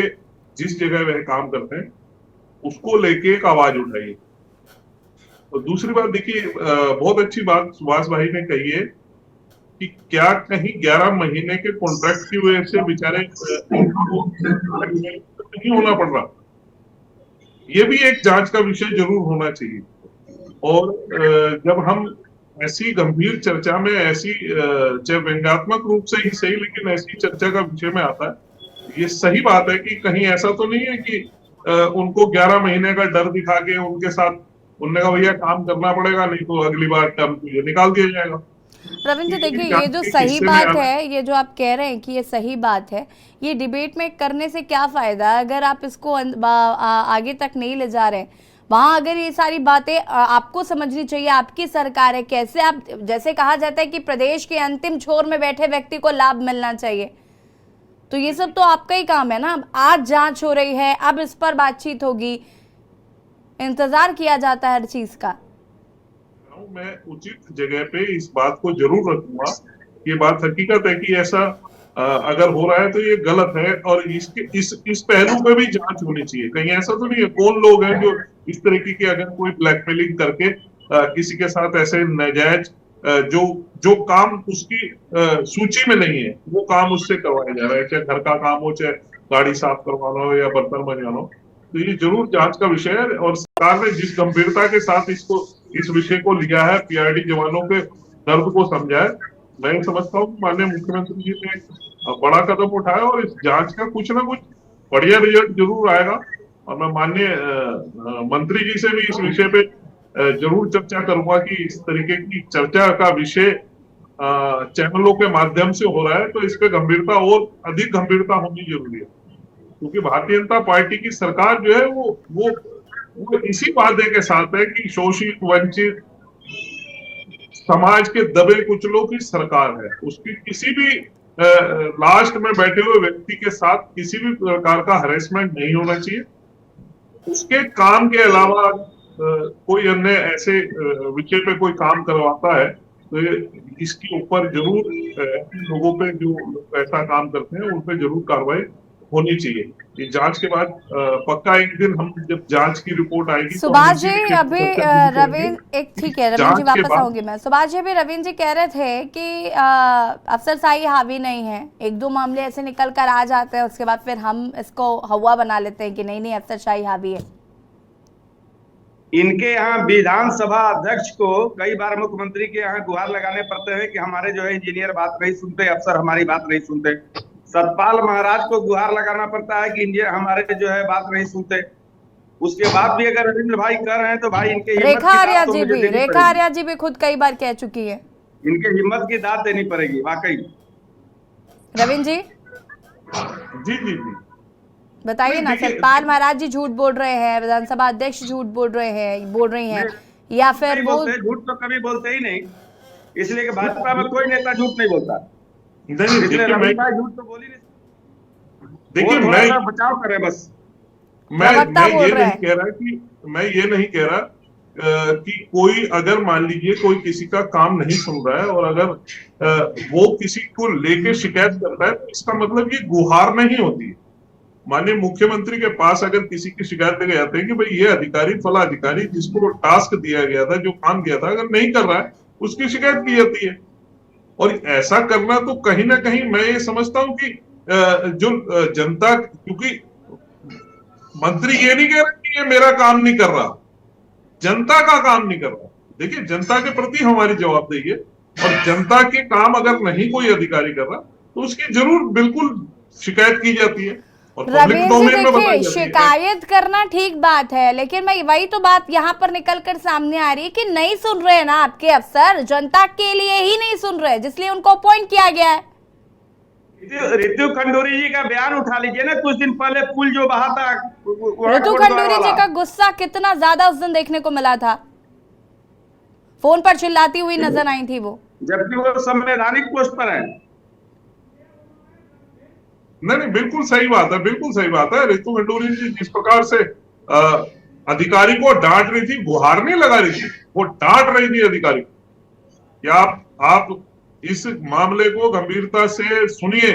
जिस जगह वह काम करते हैं उसको लेके एक आवाज उठाई। और दूसरी बात देखिए, बहुत अच्छी बात सुभाष भाई ने कही है कि क्या कहीं 11 महीने के कॉन्ट्रैक्ट की वजह से बेचारे नहीं होना पड़ रहा, ये भी एक जांच का विषय जरूर होना चाहिए। और जब हम ऐसी गंभीर चर्चा में ऐसी चाहे व्यंग्यात्मक रूप से ही सही, लेकिन ऐसी चर्चा का विषय में आता है, ये सही बात है कि कहीं ऐसा तो नहीं है कि उनको 11 महीने का डर दिखा के उनके साथ उनने कहा भैया काम करना पड़ेगा, नहीं तो अगली बार टर्म ये निकाल दिया जाएगा। रविंद्र जी देखिए, ये जो सही बात है, ये जो आप कह रहे हैं कि ये सही बात है, ये डिबेट में करने से क्या फायदा अगर आप इसको आगे तक नहीं ले जा रहे। वहां अगर ये सारी बातें आपको समझनी चाहिए, आपकी सरकार है, कैसे आप, जैसे कहा जाता है कि प्रदेश के अंतिम छोर में बैठे व्यक्ति को लाभ मिलना चाहिए, तो ये सब तो आपका ही काम है ना। आज जांच हो रही है, अब इस पर बातचीत होगी, इंतजार किया जाता है हर चीज का। मैं उचित जगह पे इस बात को जरूर रखूंगा। ये बात हकीकत है कि ऐसा अगर हो रहा है तो ये गलत है, और इस पहलू पे भी जांच होनी चाहिए। कहीं ऐसा तो नहीं है, कौन लोग हैं जो इस तरीके की अगर कोई ब्लैकमेलिंग करके किसी के साथ ऐसे नाजायज जो काम उसकी सूची में नहीं है वो काम उससे करवाया जा रहा है, चाहे घर का काम हो, चाहे गाड़ी साफ करवाना हो या बर्तन बजाना हो। तो ये जरूर जांच का विषय है, और सरकार ने जिस गंभीरता के साथ इस विषय को लिया है, पीआरडी जवानों के दर्द को समझा है, मैं समझता हूँ माननीय मुख्यमंत्री जी ने बड़ा कदम उठाया और इस जांच का कुछ ना कुछ बढ़िया रिजल्ट जरूर आएगा। और मैं माननीय मंत्री जी से भी इस विषय पे जरूर चर्चा करूंगा कि इस तरीके की चर्चा का विषय चैनलों के माध्यम से हो रहा है तो इस पे गंभीरता और अधिक गंभीरता होनी जरूरी है, क्योंकि भारतीय जनता पार्टी की सरकार जो है वो इसी वादे के साथ है कि शोषित वंचित समाज के दबे कुचलों की सरकार है। उसकी किसी भी लास्ट में बैठे हुए व्यक्ति के साथ किसी भी प्रकार का हरेसमेंट नहीं होना चाहिए। उसके काम के अलावा कोई अन्य ऐसे विषय पे कोई काम करवाता है तो इसके ऊपर जरूर लोगों पे जो ऐसा काम करते हैं उन पे जरूर कार्रवाई होनी चाहिए। ये जांच के बाद पक्का एक दिन हम जब जांच की रिपोर्ट आएगी सुभाष जी अभी रविंद्र एक ठीक है रविंद्र जी वापस आऊंगी मैं। सुभाष जी अभी रविंद्र जी कह रहे थे कि अफसरशाही हावी नहीं है, एक दो मामले ऐसे निकल कर आ जाते हैं उसके बाद फिर हम इसको हवा बना लेते हैं कि नहीं अफसरशाही हावी है। इनके यहाँ विधानसभा अध्यक्ष को कई बार मुख्यमंत्री के यहाँ गुहार लगाने पड़ते हैं कि हमारे जो है इंजीनियर बात नहीं सुनते, अफसर हमारी बात नहीं सुनते। सतपाल महाराज को गुहार लगाना पड़ता है कि इंजीनियर हमारे जो है बात नहीं सुनते। उसके बाद भी अगर रविंद्र भाई कर रहे हैं तो भाई इनके रेखा आर्या जी भी खुद कई बार कह चुकी है, इनके हिम्मत की दाद देनी पड़ेगी वाकई। रविंद्र जी बताइए ना, सतपाल महाराज जी झूठ बोल रहे हैं, विधानसभा अध्यक्ष झूठ बोल रही हैं या फिर वो झूठ तो कभी बोलते ही नहीं, इसलिए कि भाजपा में कोई नेता झूठ नहीं बोलता। इसलिए रवि भाई झूठ तो बोल ही नहीं। देखिए मैं बचाव करे बस। मैं ये नहीं कह रहा कि कोई अगर मान लीजिए कोई किसी का काम नहीं सुन रहा है और अगर वो किसी को लेके शिकायत करता है तो इसका मतलब ये गुहार नहीं होती है। माननीय मुख्यमंत्री के पास अगर किसी की शिकायत लेके जाते हैं कि भाई ये अधिकारी फला अधिकारी जिसको टास्क दिया गया था, जो काम किया था, अगर नहीं कर रहा है उसकी शिकायत की जाती है। और ऐसा करना तो कहीं ना कहीं मैं ये समझता हूं कि जो जनता, क्योंकि मंत्री ये नहीं कह रहा कि ये मेरा काम नहीं कर रहा, जनता का काम नहीं कर रहा। देखिए जनता के प्रति हमारी जवाबदेही है और जनता के काम अगर नहीं कोई अधिकारी कर रहा तो उसकी जरूर बिल्कुल शिकायत की जाती है। रविंद्र जी देखिए, शिकायत करना ठीक बात है, लेकिन मैं वही तो बात यहाँ पर निकल कर सामने आ रही है कि नहीं सुन रहे ना आपके अफसर, जनता के लिए ही नहीं सुन रहे जिसलिए उनको अपॉइंट किया गया है। ऋतु खंडूरी जी का बयान उठा लीजिए ना, कुछ दिन पहले पुल जो बहा था, ऋतु खंडूरी जी का गुस्सा कितना ज्यादा उस दिन देखने को मिला था, फोन पर चिल्लाती हुई नजर आई थी वो, जबकि वो संवैधानिक पोस्ट पर है। नहीं, बिल्कुल सही बात है, बिल्कुल सही बात है। रितु खंडूरी जी जिस प्रकार से अधिकारी को डांट रही थी, गुहार नहीं लगा रही थी, वो डांट रही थी अधिकारी को। क्या आप इस मामले को गंभीरता से सुनिए,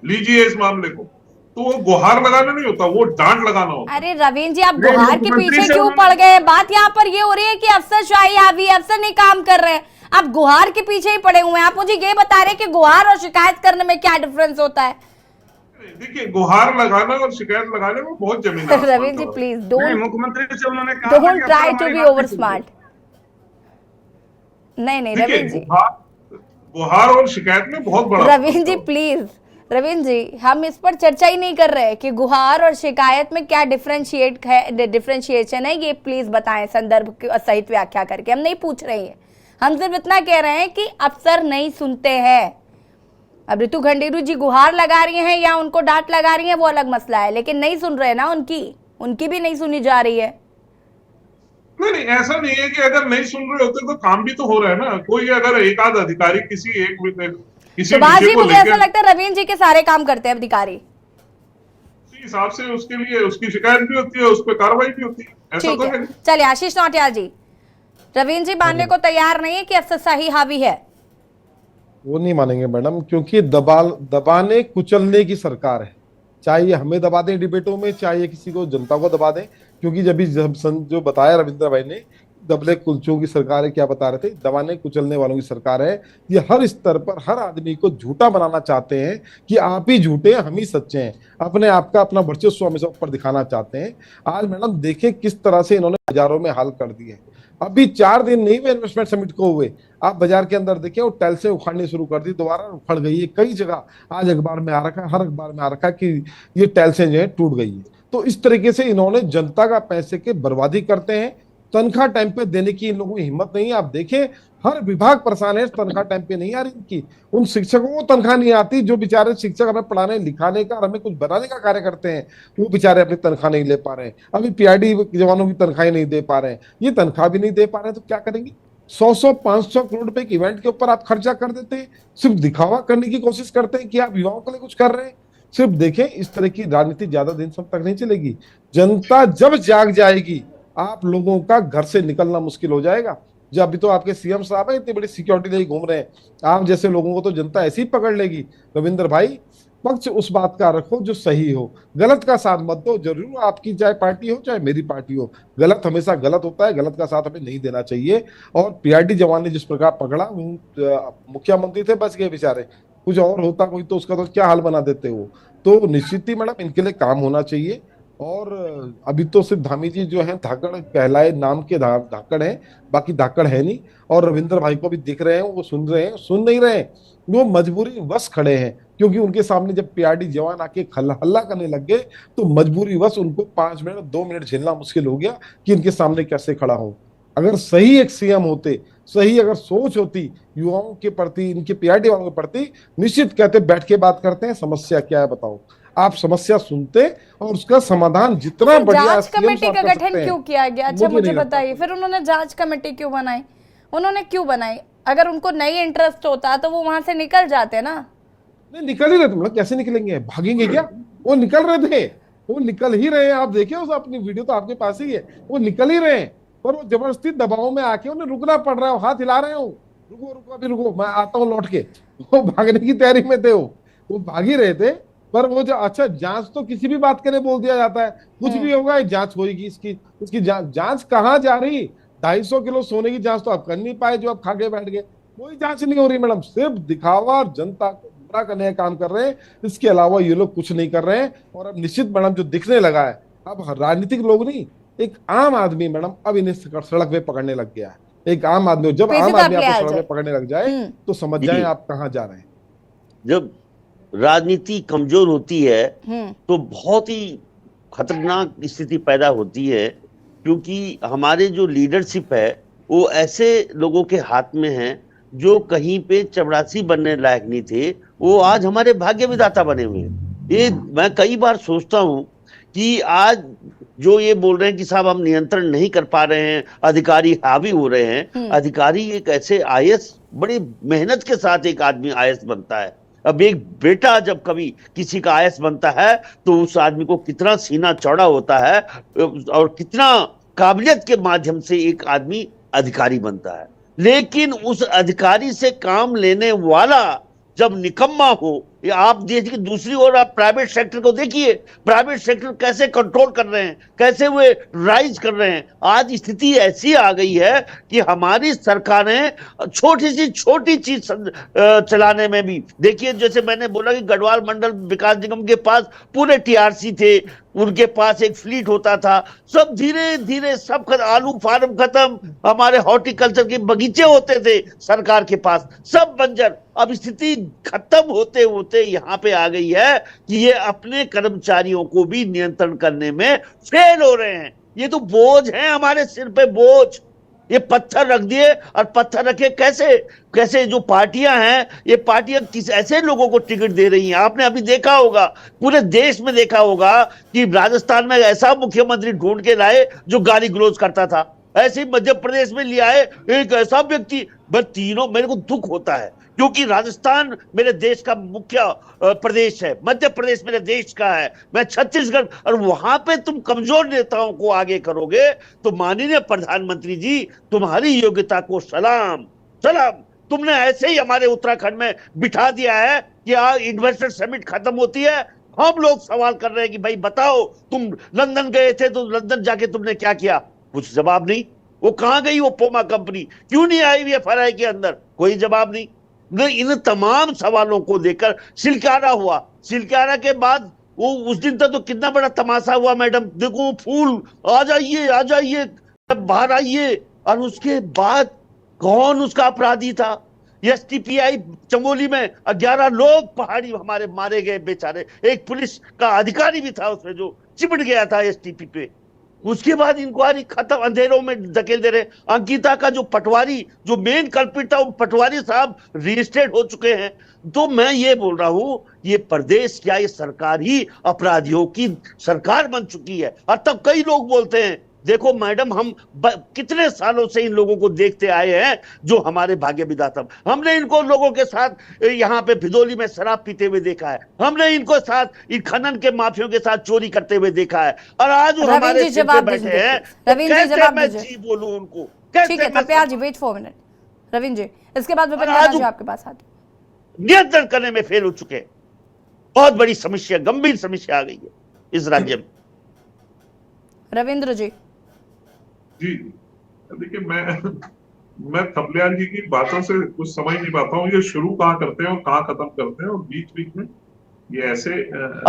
लीजिए इस मामले को, तो वो गुहार लगाना नहीं होता, वो डांट लगाना होता। अरे रवींद्र जी, आप गुहार के पीछे क्यों पड़ गए? बात यहाँ पर ये हो रही है कि अफसरशाही हावी, अफसर नहीं काम कर रहे हैं, आप गुहार के पीछे ही पड़े हुए हैं। आप मुझे ये बता रहे हैं कि गुहार और शिकायत करने में क्या डिफरेंस होता है? देखिए, गुहार लगाना और शिकायत लगाने में बहुत जमीन है। रवींद्र जी प्लीज मुख्यमंत्री से उन्होंने कहा don't try to be over smart. नहीं रवींद्र जी, गुहार और शिकायत में बहुत बड़ा। रवींद्र जी प्लीज, रवींद्र जी हम इस पर चर्चा ही नहीं कर रहे कि गुहार और शिकायत में क्या डिफरेंशिएशन है, ये प्लीज बताएं संदर्भ सहित व्याख्या करके। हम नहीं पूछ रहे हैं, हम सिर्फ इतना कह रहे हैं कि अफसर नहीं सुनते हैं। अब रितु खंडेरू जी गुहार लगा रही हैं या उनको डांट लगा रही हैं वो अलग मसला है, लेकिन नहीं सुन रहे ना, उनकी भी नहीं सुनी जा रही है। नहीं, ऐसा नहीं है कि अगर नहीं सुन रहे होते तो काम भी तो हो रहा है ना। कोई अगर एक आध अधिकारी किसी सुभाष जी, मुझे ऐसा लगता है रवींद्र जी के सारे काम करते हैं अधिकारी, उसी हिसाब से उसके लिए उसकी शिकायत भी होती है, उस पर कार्रवाई भी होती है, ऐसा तो है। चलिए आशीष नौटियाल जी, रवींद्र जी मानने को तैयार नहीं है कि अफसरशाही हावी है। वो नहीं मानेंगे मैडम, क्योंकि दबाने कुचलने की सरकार है। चाहे हमें दबा दें डिबेटों में, चाहे किसी को जनता को दबा दें, क्योंकि जब जो बताया रविंद्र भाई ने, दबले कुलचों की सरकार है, क्या बता रहे थे, दबाने कुचलने वालों की सरकार है। ये हर स्तर पर हर आदमी को झूठा बनाना चाहते हैं कि आप ही झूठे हैं, हम ही सच्चे हैं, अपने आप का अपना वर्चस्व हमेशा ऊपर दिखाना चाहते हैं। आज मैडम देखें किस तरह से इन्होंने बाजारों में हाल कर दिए। अभी 4 दिन नहीं हुए इन्वेस्टमेंट समिट को हुए, आप बाजार के अंदर देखिए वो टाइल से उखाड़नी शुरू कर दी, दोबारा उखड़ गई है कई जगह। आज अखबार में आ रखा है, हर अखबार में आ रखा है कि ये टाइल से जो है टूट गई है। तो इस तरीके से इन्होंने जनता का पैसे के बर्बादी करते हैं। तनख्वाह टाइम पे देने की इन लोगों की हिम्मत नहीं है। आप देखें हर विभाग परेशान है, तनख्वाह टाइम पे नहीं आ रही इनकी। उन शिक्षकों को तनख्वाह नहीं आती जो बेचारे शिक्षक हमें पढ़ाने लिखाने का और हमें कुछ बनाने का कार्य करते हैं, वो बेचारे अपनी तनख्वाह नहीं ले पा रहे हैं। अभी पीआईडी जवानों की तनख्वाह नहीं दे पा रहे हैं, ये तनख्वाह भी नहीं दे पा रहे हैं, तो क्या करेंगे? 100-500 करोड़ रुपए के इवेंट के ऊपर आप खर्चा कर देते हैं, सिर्फ दिखावा करने की कोशिश करते हैं कि आप युवाओं के लिए कुछ कर रहे हैं। सिर्फ देखें, इस तरह की राजनीति ज्यादा दिन सब तक नहीं चलेगी। जनता जब जाग जाएगी, आप लोगों का घर से निकलना मुश्किल हो जाएगा। जब अभी तो आपके सीएम साहब है इतनी बड़ी सिक्योरिटी लेके घूम रहे हैं, आप जैसे लोगों को तो जनता ऐसे ही पकड़ लेगी। रविंद्र भाई, पक्ष उस बात का रखो जो सही हो, गलत का साथ मत दो। जरूर आपकी चाहे पार्टी हो चाहे मेरी पार्टी हो, गलत हमेशा गलत होता है, गलत का साथ हमें नहीं देना चाहिए। और पीआरडी जवान ने जिस प्रकार पकड़ा, मुख्यमंत्री थे बच गए बेचारे, कुछ और होता कोई तो उसका तो क्या हाल बना देते हो। तो निश्चित ही मैडम इनके लिए काम होना चाहिए। और अभी तो सिर्फ धामी जी जो हैं धाकड़ कहलाए नाम के धाकड़ हैं, बाकी धाकड़ है नहीं। और रविंद्र भाई को भी दिख रहे हैं, वो सुन रहे हैं, सुन नहीं रहे हैं, वो मजबूरी वश खड़े हैं। क्योंकि उनके सामने जब पीआरडी जवान आके हल्ला करने लग गए तो मजबूरी वश उनको 5 मिनट 2 मिनट झेलना मुश्किल हो गया कि इनके सामने कैसे खड़ा हो। अगर सही एक सीएम होते, सही अगर सोच होती युवाओं के प्रति, इनके पीआरडी वालों के प्रति, निश्चित कहते बैठ के बात करते हैं समस्या क्या है बताओ, आप समस्या सुनते और उसका समाधान जितना बढ़िया। जांच कमेटी का गठन क्यों किया गया? अच्छा मुझे बताइए, फिर उन्होंने जांच कमेटी क्यों बनाई? उन्होंने क्यों बनाई? अगर उनको नहीं इंटरेस्ट होता तो वो वहां से निकल जाते ना। नहीं, निकल ही रहे थे, मतलब कैसे निकलेंगे, भागेंगे क्या? वो निकल रहे थे, वो निकल ही रहे हैं। आप देखिए उस अपनी वीडियो तो आपके पास ही है, वो निकल ही रहे हैं, पर वो जबरदस्ती दबाव में आके उन्हें रुकना पड़ रहा है। हाथ हिला रहे हो, रुको रुको अभी रुको, मैं आता हूँ लौट के। वो भागने की तैयारी में थे, वो भाग ही रहे थे। पर वो जो अच्छा जांच तो किसी भी बात के लिए बोल दिया जाता है, कुछ भी होगा जांच होगी इसकी जांच कहाँ जा रही? 250 किलो सोने की जांच तो आप कर नहीं पाए जो आप खा के बैठ गए, कोई जांच नहीं हो रही मैडम। सिर्फ दिखावा और जनता को गुमराह करने का काम कर रहे हैं, इसके अलावा ये लोग कुछ नहीं कर रहे हैं। और अब निश्चित मैडम जो दिखने लगा है, अब राजनीतिक लोग नहीं, एक आम आदमी मैडम अब इन्हें सड़क पे पकड़ने लग गया है। एक आम आदमी, जब आम आदमी आपको सड़क पे पकड़ने लग जाए तो समझ जाए आप कहाँ जा रहे हैं। जब राजनीति कमजोर होती है तो बहुत ही खतरनाक स्थिति पैदा होती है, क्योंकि हमारे जो लीडरशिप है वो ऐसे लोगों के हाथ में है जो कहीं पे चपरासी बनने लायक नहीं थे, वो आज हमारे भाग्य विधाता बने हुए हैं। ये मैं कई बार सोचता हूँ कि आज जो ये बोल रहे हैं कि साहब हम नियंत्रण नहीं कर पा रहे हैं, अधिकारी हावी हो रहे हैं। अधिकारी एक ऐसे आईएएस, बड़ी मेहनत के साथ एक आदमी आईएएस बनता है, अब एक बेटा जब कभी किसी का आयस बनता है तो उस आदमी को कितना सीना चौड़ा होता है और कितना काबिलियत के माध्यम से एक आदमी अधिकारी बनता है। लेकिन उस अधिकारी से काम लेने वाला जब निकम्मा हो, या आप देखिए दूसरी ओर आप प्राइवेट सेक्टर को देखिए, प्राइवेट सेक्टर कैसे कंट्रोल कर रहे हैं, कैसे वे राइज कर रहे हैं। आज स्थिति ऐसी आ गई है कि हमारी सरकारें छोटी सी छोटी चीज चलाने में भी, देखिए जैसे मैंने बोला कि गढ़वाल मंडल विकास निगम के पास पूरे टीआरसी थे, उनके पास एक फ्लीट होता था, सब धीरे धीरे सब आलू फार्म खत्म, हमारे हॉर्टिकल्चर के बगीचे होते थे सरकार के पास, सब बंजर। अब स्थिति खत्म होते होते यहाँ पे आ गई है कि ये अपने कर्मचारियों को भी नियंत्रण करने में फेल हो रहे हैं। ये तो बोझ है हमारे सिर पे, बोझ। ये पत्थर रख दिए, और पत्थर रखे कैसे कैसे जो पार्टियां हैं, ये पार्टियां किस ऐसे लोगों को टिकट दे रही हैं। आपने अभी देखा होगा, पूरे देश में देखा होगा कि राजस्थान में ऐसा मुख्यमंत्री ढूंढ के लाए जो गाली गलौज करता था, ऐसे ही मध्य प्रदेश में लिया है एक ऐसा व्यक्ति। बस तीनों, मेरे को दुख होता है क्योंकि राजस्थान मेरे देश का मुख्य प्रदेश है, मध्य प्रदेश मेरे देश का है, मैं छत्तीसगढ़, और वहां पे तुम कमजोर नेताओं को आगे करोगे तो माननीय प्रधानमंत्री जी, तुम्हारी योग्यता को सलाम सलाम। तुमने ऐसे ही हमारे उत्तराखंड में बिठा दिया है कि इन्वेस्टर समिट खत्म होती है, हम लोग सवाल कर रहे हैं कि भाई बताओ, तुम लंदन गए थे तो लंदन जाके तुमने क्या किया? कुछ जवाब नहीं। वो कहां गई वो पोमा कंपनी, क्यों नहीं आई हुई एफआरआई के अंदर? कोई जवाब नहीं। इन तमाम सवालों को लेकर सिलकारा हुआ। सिलकारा के बाद वो उस दिन तक तो कितना बड़ा तमाशा हुआ, मैडम देखो फूल आ जाइए बाहर आइए, और उसके बाद कौन उसका अपराधी था? एसटीपीआई चमोली में 11 लोग पहाड़ी हमारे मारे गए बेचारे, एक पुलिस का अधिकारी भी था उसमें जो चिपट गया था एसटीपी पे। उसके बाद इंक्वायरी खत्म, अंधेरों में धकेल दे रहे। अंकिता का जो पटवारी, जो मेन कल्प्रिट था, वो पटवारी साहब रजिस्टर्ड हो चुके हैं। तो मैं ये बोल रहा हूं, ये प्रदेश क्या, ये सरकार ही अपराधियों की सरकार बन चुकी है। और तब कई लोग बोलते हैं, देखो मैडम हम कितने सालों से इन लोगों को देखते आए हैं जो हमारे भाग्य विधाता। हमने इनको लोगों के साथ यहाँ पे भिदोली में शराब पीते हुए देखा है, हमने इनको साथ इन खनन के माफियों के साथ चोरी करते हुए देखा है, और आज वो हमारे सिर पे बैठे हैं। कैसे मैं जी बोलूं उनको? ठीक है तपियार जी, वेट फॉर मिनट। रविंद्र जी, इसके बाद विपिन जी आपके पास आते। नियंत्रण करने में फेल हो चुके हैं। बहुत बड़ी समस्या, गंभीर समस्या आ गई है इस राज्य में। रविंद्र जी जी देखिए, मैं थपलियाल जी की बातों से कुछ समझ नहीं पाता हूँ, ये शुरू कहाँ करते हैं और कहाँ खत्म करते हैं, और बीच बीच में ये ऐसे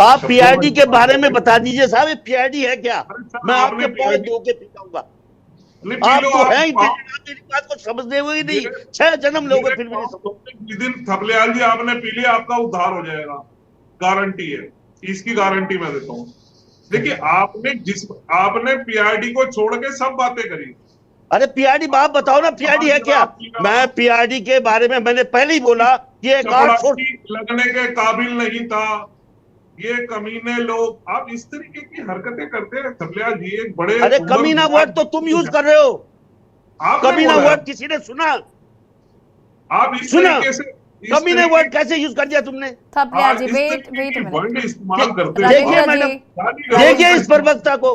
आप पीआईडी के बारे में बता दीजिए साहब, ये पीआईडी है क्या? मैं आपके पास धो के पीटाऊंगा। आप तो हैं ही, मेरी बात को समझते हुए ही नहीं, 6 जन्म लोगे फिर भी नहीं समझते। दिन थपलियाल जी आपने पी लिया, आपका उद्धार हो जाएगा, गारंटी है, इसकी गारंटी मैं देता हूँ। देखिए आपने पीआरडी को छोड़ के सब बातें करी। अरे पीआरडी आप बताओ ना, पीआरडी है क्या? मैं पीआरडी के बारे में मैंने पहले ही बोला, ये लगने के काबिल नहीं था, ये कमीने लोग। आप इस तरीके की हरकतें करते हैं थपलियाल जी, एक बड़े। अरे कमीना वर्ड तो तुम यूज कर रहे हो, कमीना वर्ड किसी ने सुना? आप इस तरीके से कमीने वर्ड कैसे यूज कर दिया तुमने? थपलियाल जी वेट इस्तेमाल करते हैं। देखिए मैडम, देखिए इस प्रवक्ता को,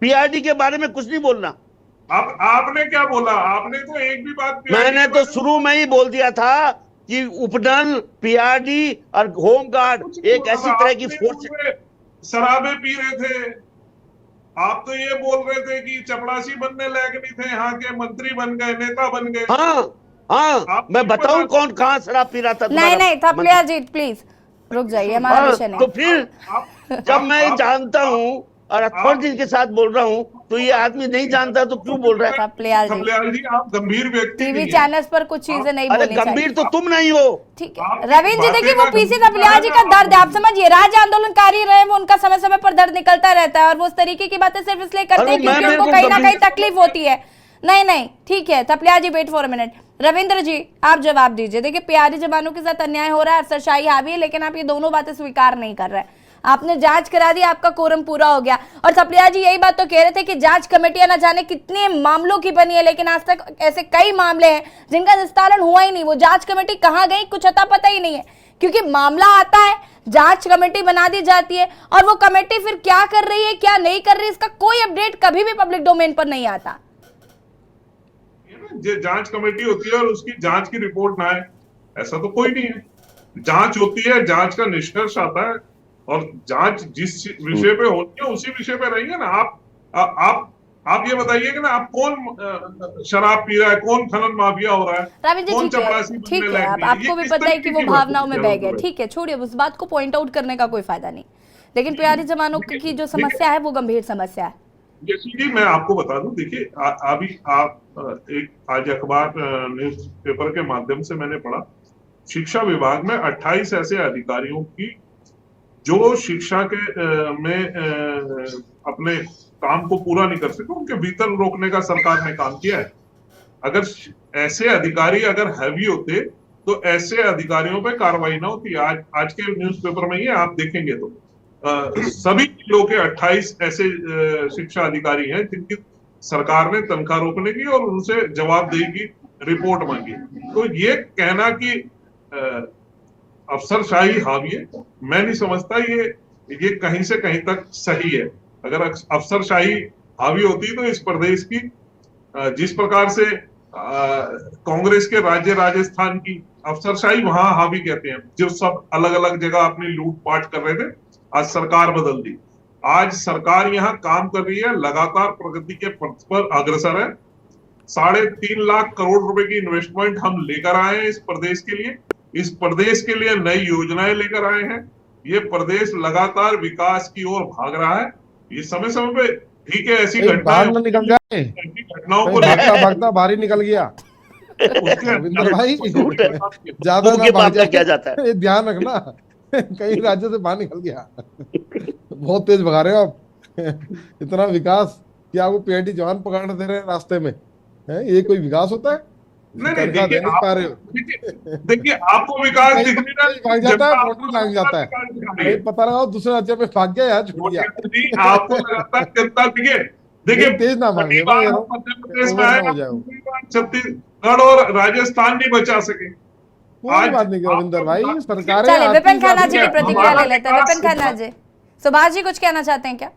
पीआरडी के बारे में कुछ नहीं बोलना। आपने क्या बोला? आपने तो एक भी बात, मैंने तो शुरू में ही बोल दिया था कि उपनल, पीआरडी और होमगार्ड एक ऐसी तरह की फोर्स। शराबे पी रहे थे, आप तो ये बोल रहे थे कि चपरासी बनने लायक नहीं थे, यहाँ के मंत्री बन गए, नेता बन गए। हाँ, मैं बताऊं कौन कहाँ शराब पी रहा था? नहीं थपलियाल जी प्लीज रुक जाइए, हमारा विषय नहीं। तो फिर जब मैं जानता हूँ और अथॉरिटी के साथ बोल रहा हूँ, तो ये आदमी नहीं जानता तो क्यों बोल रहा है? थपलियाल जी आप गंभीर व्यक्ति, टीवी चैनल्स पर कुछ चीजें नहीं बोलनी चाहिए। गंभीर तो तुम नहीं हो। ठीक है रविंद्र जी, देखिए वो पीसी थपलियाल जी का दर्द है, आप समझिए। राज्य आंदोलनकारी रहे वो, उनका समय समय पर दर्द निकलता रहता है, और वो उस तरीके की बातें सिर्फ इसलिए करते हैं क्योंकि उनको कहीं ना कहीं तकलीफ होती है। नहीं ठीक है Thapliyal ji, wait for a minute. Ravindra ji आप जवाब दीजिए। देखिए पीआरडी जवानों के साथ अन्याय हो रहा है, अफसरशाही हावी है, लेकिन आप ये दोनों बातें स्वीकार नहीं कर रहे हैं। आपने जांच करा दी, आपका कोरम पूरा हो गया। और सप्रिया जी यही बात तो कह रहे थे कि जांच कमेटियां न जाने कितने मामलों की बनी है, लेकिन आज तक ऐसे कई मामले हैं जिनका निस्तारण हुआ ही नहीं। वो जांच कमेटी कहाँ गई, कुछ अता पता ही नहीं है, क्योंकि मामला आता है, जांच कमेटी बना दी जाती है और वो कमेटी फिर क्या कर रही है क्या नहीं कर रही है, इसका कोई अपडेट कभी भी पब्लिक डोमेन पर नहीं आता। जांच कमेटी होती है और उसकी जांच की रिपोर्ट ना आए, ऐसा तो कोई नहीं है। जांच होती है, जांच का निष्कर्ष आता है और जांच जिस विषय पे होती है उसी विषय पे रहेंगे ना। आप ये बताइए कि ना, आप कौन शराब पी रहा है, कौन खनन माफिया हो रहा है, रविंद्र जी कौन ठीक है, चपरासी ठीक है, आपको भी पता है कि वो भावनाओं में बह गए, ठीक है, छोड़िए, उस बात को पॉइंट आउट करने का कोई फायदा नहीं। लेकिन प्यारे जवानों की जो समस्या है वो गंभीर समस्या है। जैसे कि मैं आपको बता दूं, देखिए अभी आप एक आज अखबार न्यूज पेपर के माध्यम से मैंने पढ़ा, शिक्षा विभाग में 28 ऐसे अधिकारियों की जो शिक्षा के में अपने काम को पूरा नहीं कर सके, उनके वेतन रोकने का सरकार ने काम किया है। अगर ऐसे अधिकारी अगर हैवी होते तो ऐसे अधिकारियों पे कार्रवाई ना होती। आज के न्यूज़पेपर में ही आप देखेंगे तो सभी जिलों के 28 ऐसे शिक्षा अधिकारी हैं जिनकी सरकार ने तनख्वाह रोकने की और उनसे जवाबदेही की रिपोर्ट मांगी। तो ये कहना कि अफसरशाही हावी है, मैं नहीं समझता ये कहीं से कहीं तक सही है। अगर अफसरशाही हावी होती तो इस प्रदेश की जिस प्रकार से कांग्रेस के राज्य राजस्थान की अफसरशाही वहां हावी कहते हैं, जो सब अलग अलग जगह अपनी लूटपाट कर रहे थे, आज सरकार बदल दी। आज सरकार यहाँ काम कर रही है, लगातार प्रगति के पथ पर अग्रसर है। 3.5 लाख करोड़ रुपए की इन्वेस्टमेंट हम लेकर आए हैं इस प्रदेश के लिए। इस प्रदेश के लिए नई योजनाएं लेकर आए हैं। ये प्रदेश लगातार विकास की ओर भाग रहा है। ये समय समय पे ठीक है, ऐसी घटनाओं को भागता बाहर ही निकल गया रविंदर भाई, ज्यादा ना भाग क्या जाता है, ध्यान रखना, कई राज्यों से बाहर निकल गया। बहुत तेज भगा रहे हो आप। इतना विकास कि आपको पीआईडी जवान पकड़ने दे रहे हैं रास्ते में, है ये कोई विकास होता है? देखिए आपको विकास दिखने भाग जाता है, मोटर लग जाता है, पता लगाओ दूसरे राज्य में भाग गया यार, छूट गया। आपको लगातार जनता देखिए तेज ना मांगे, मध्य प्रदेश में आएगा, छत्तीसगढ़ और राजस्थान नहीं बचा सके। कोई बात नहीं रविंदर भाई, सरकार विपिन खन्ना जी की प्रतिक्रिया ले लेते हैं। विपिन खन्ना जी, सुभाष जी कुछ कहना चाहते हैं क्या?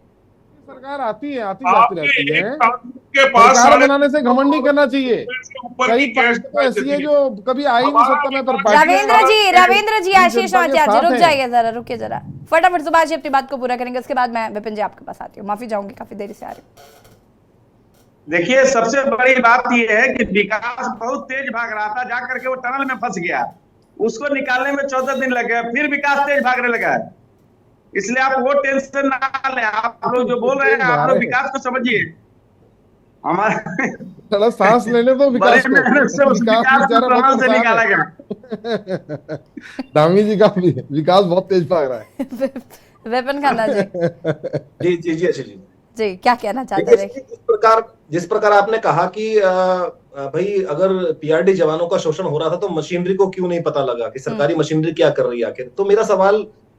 सरकार आती जाती रहती है, सरकार बनाने से घमंड नहीं करना चाहिए। कई पार्टी ऐसी है जो कभी आई नहीं सत्ता में, पर रविंद्र जी आशीष जी रुक जाइए जरा, रुकिए जरा, फटाफट सुभाष जी अपनी बात को पूरा करेंगे, उसके बाद मैं विपिन जी आपके पास आती हूँ। माफी चाहूंगी, काफी देरी से आ रही हूँ। देखिए सबसे बड़ी बात यह है कि विकास बहुत तेज भाग रहा था, जाकर के वो टनल में फंस गया, उसको निकालने में 14 दिन लग गए, फिर विकास तेज भागने लगा। इसलिए आप वो टेंशन ना लें, आप लोग जो बोल रहे हैं आप लोग विकास को समझिए। हमारा सांस लेने तो विकास से निकाला गया। धामी जी का विकास बहुत तेज भाग रहा है। विपिन खन्ना जी जी क्या कहना चाहते हैं? जिस प्रकार आपने कहा कि भाई अगर पीआरडी जवानों का शोषण हो रहा था तो मशीनरी को क्यों नहीं पता लगा कि सरकारी मशीनरी क्या कर रही है आखिर, तो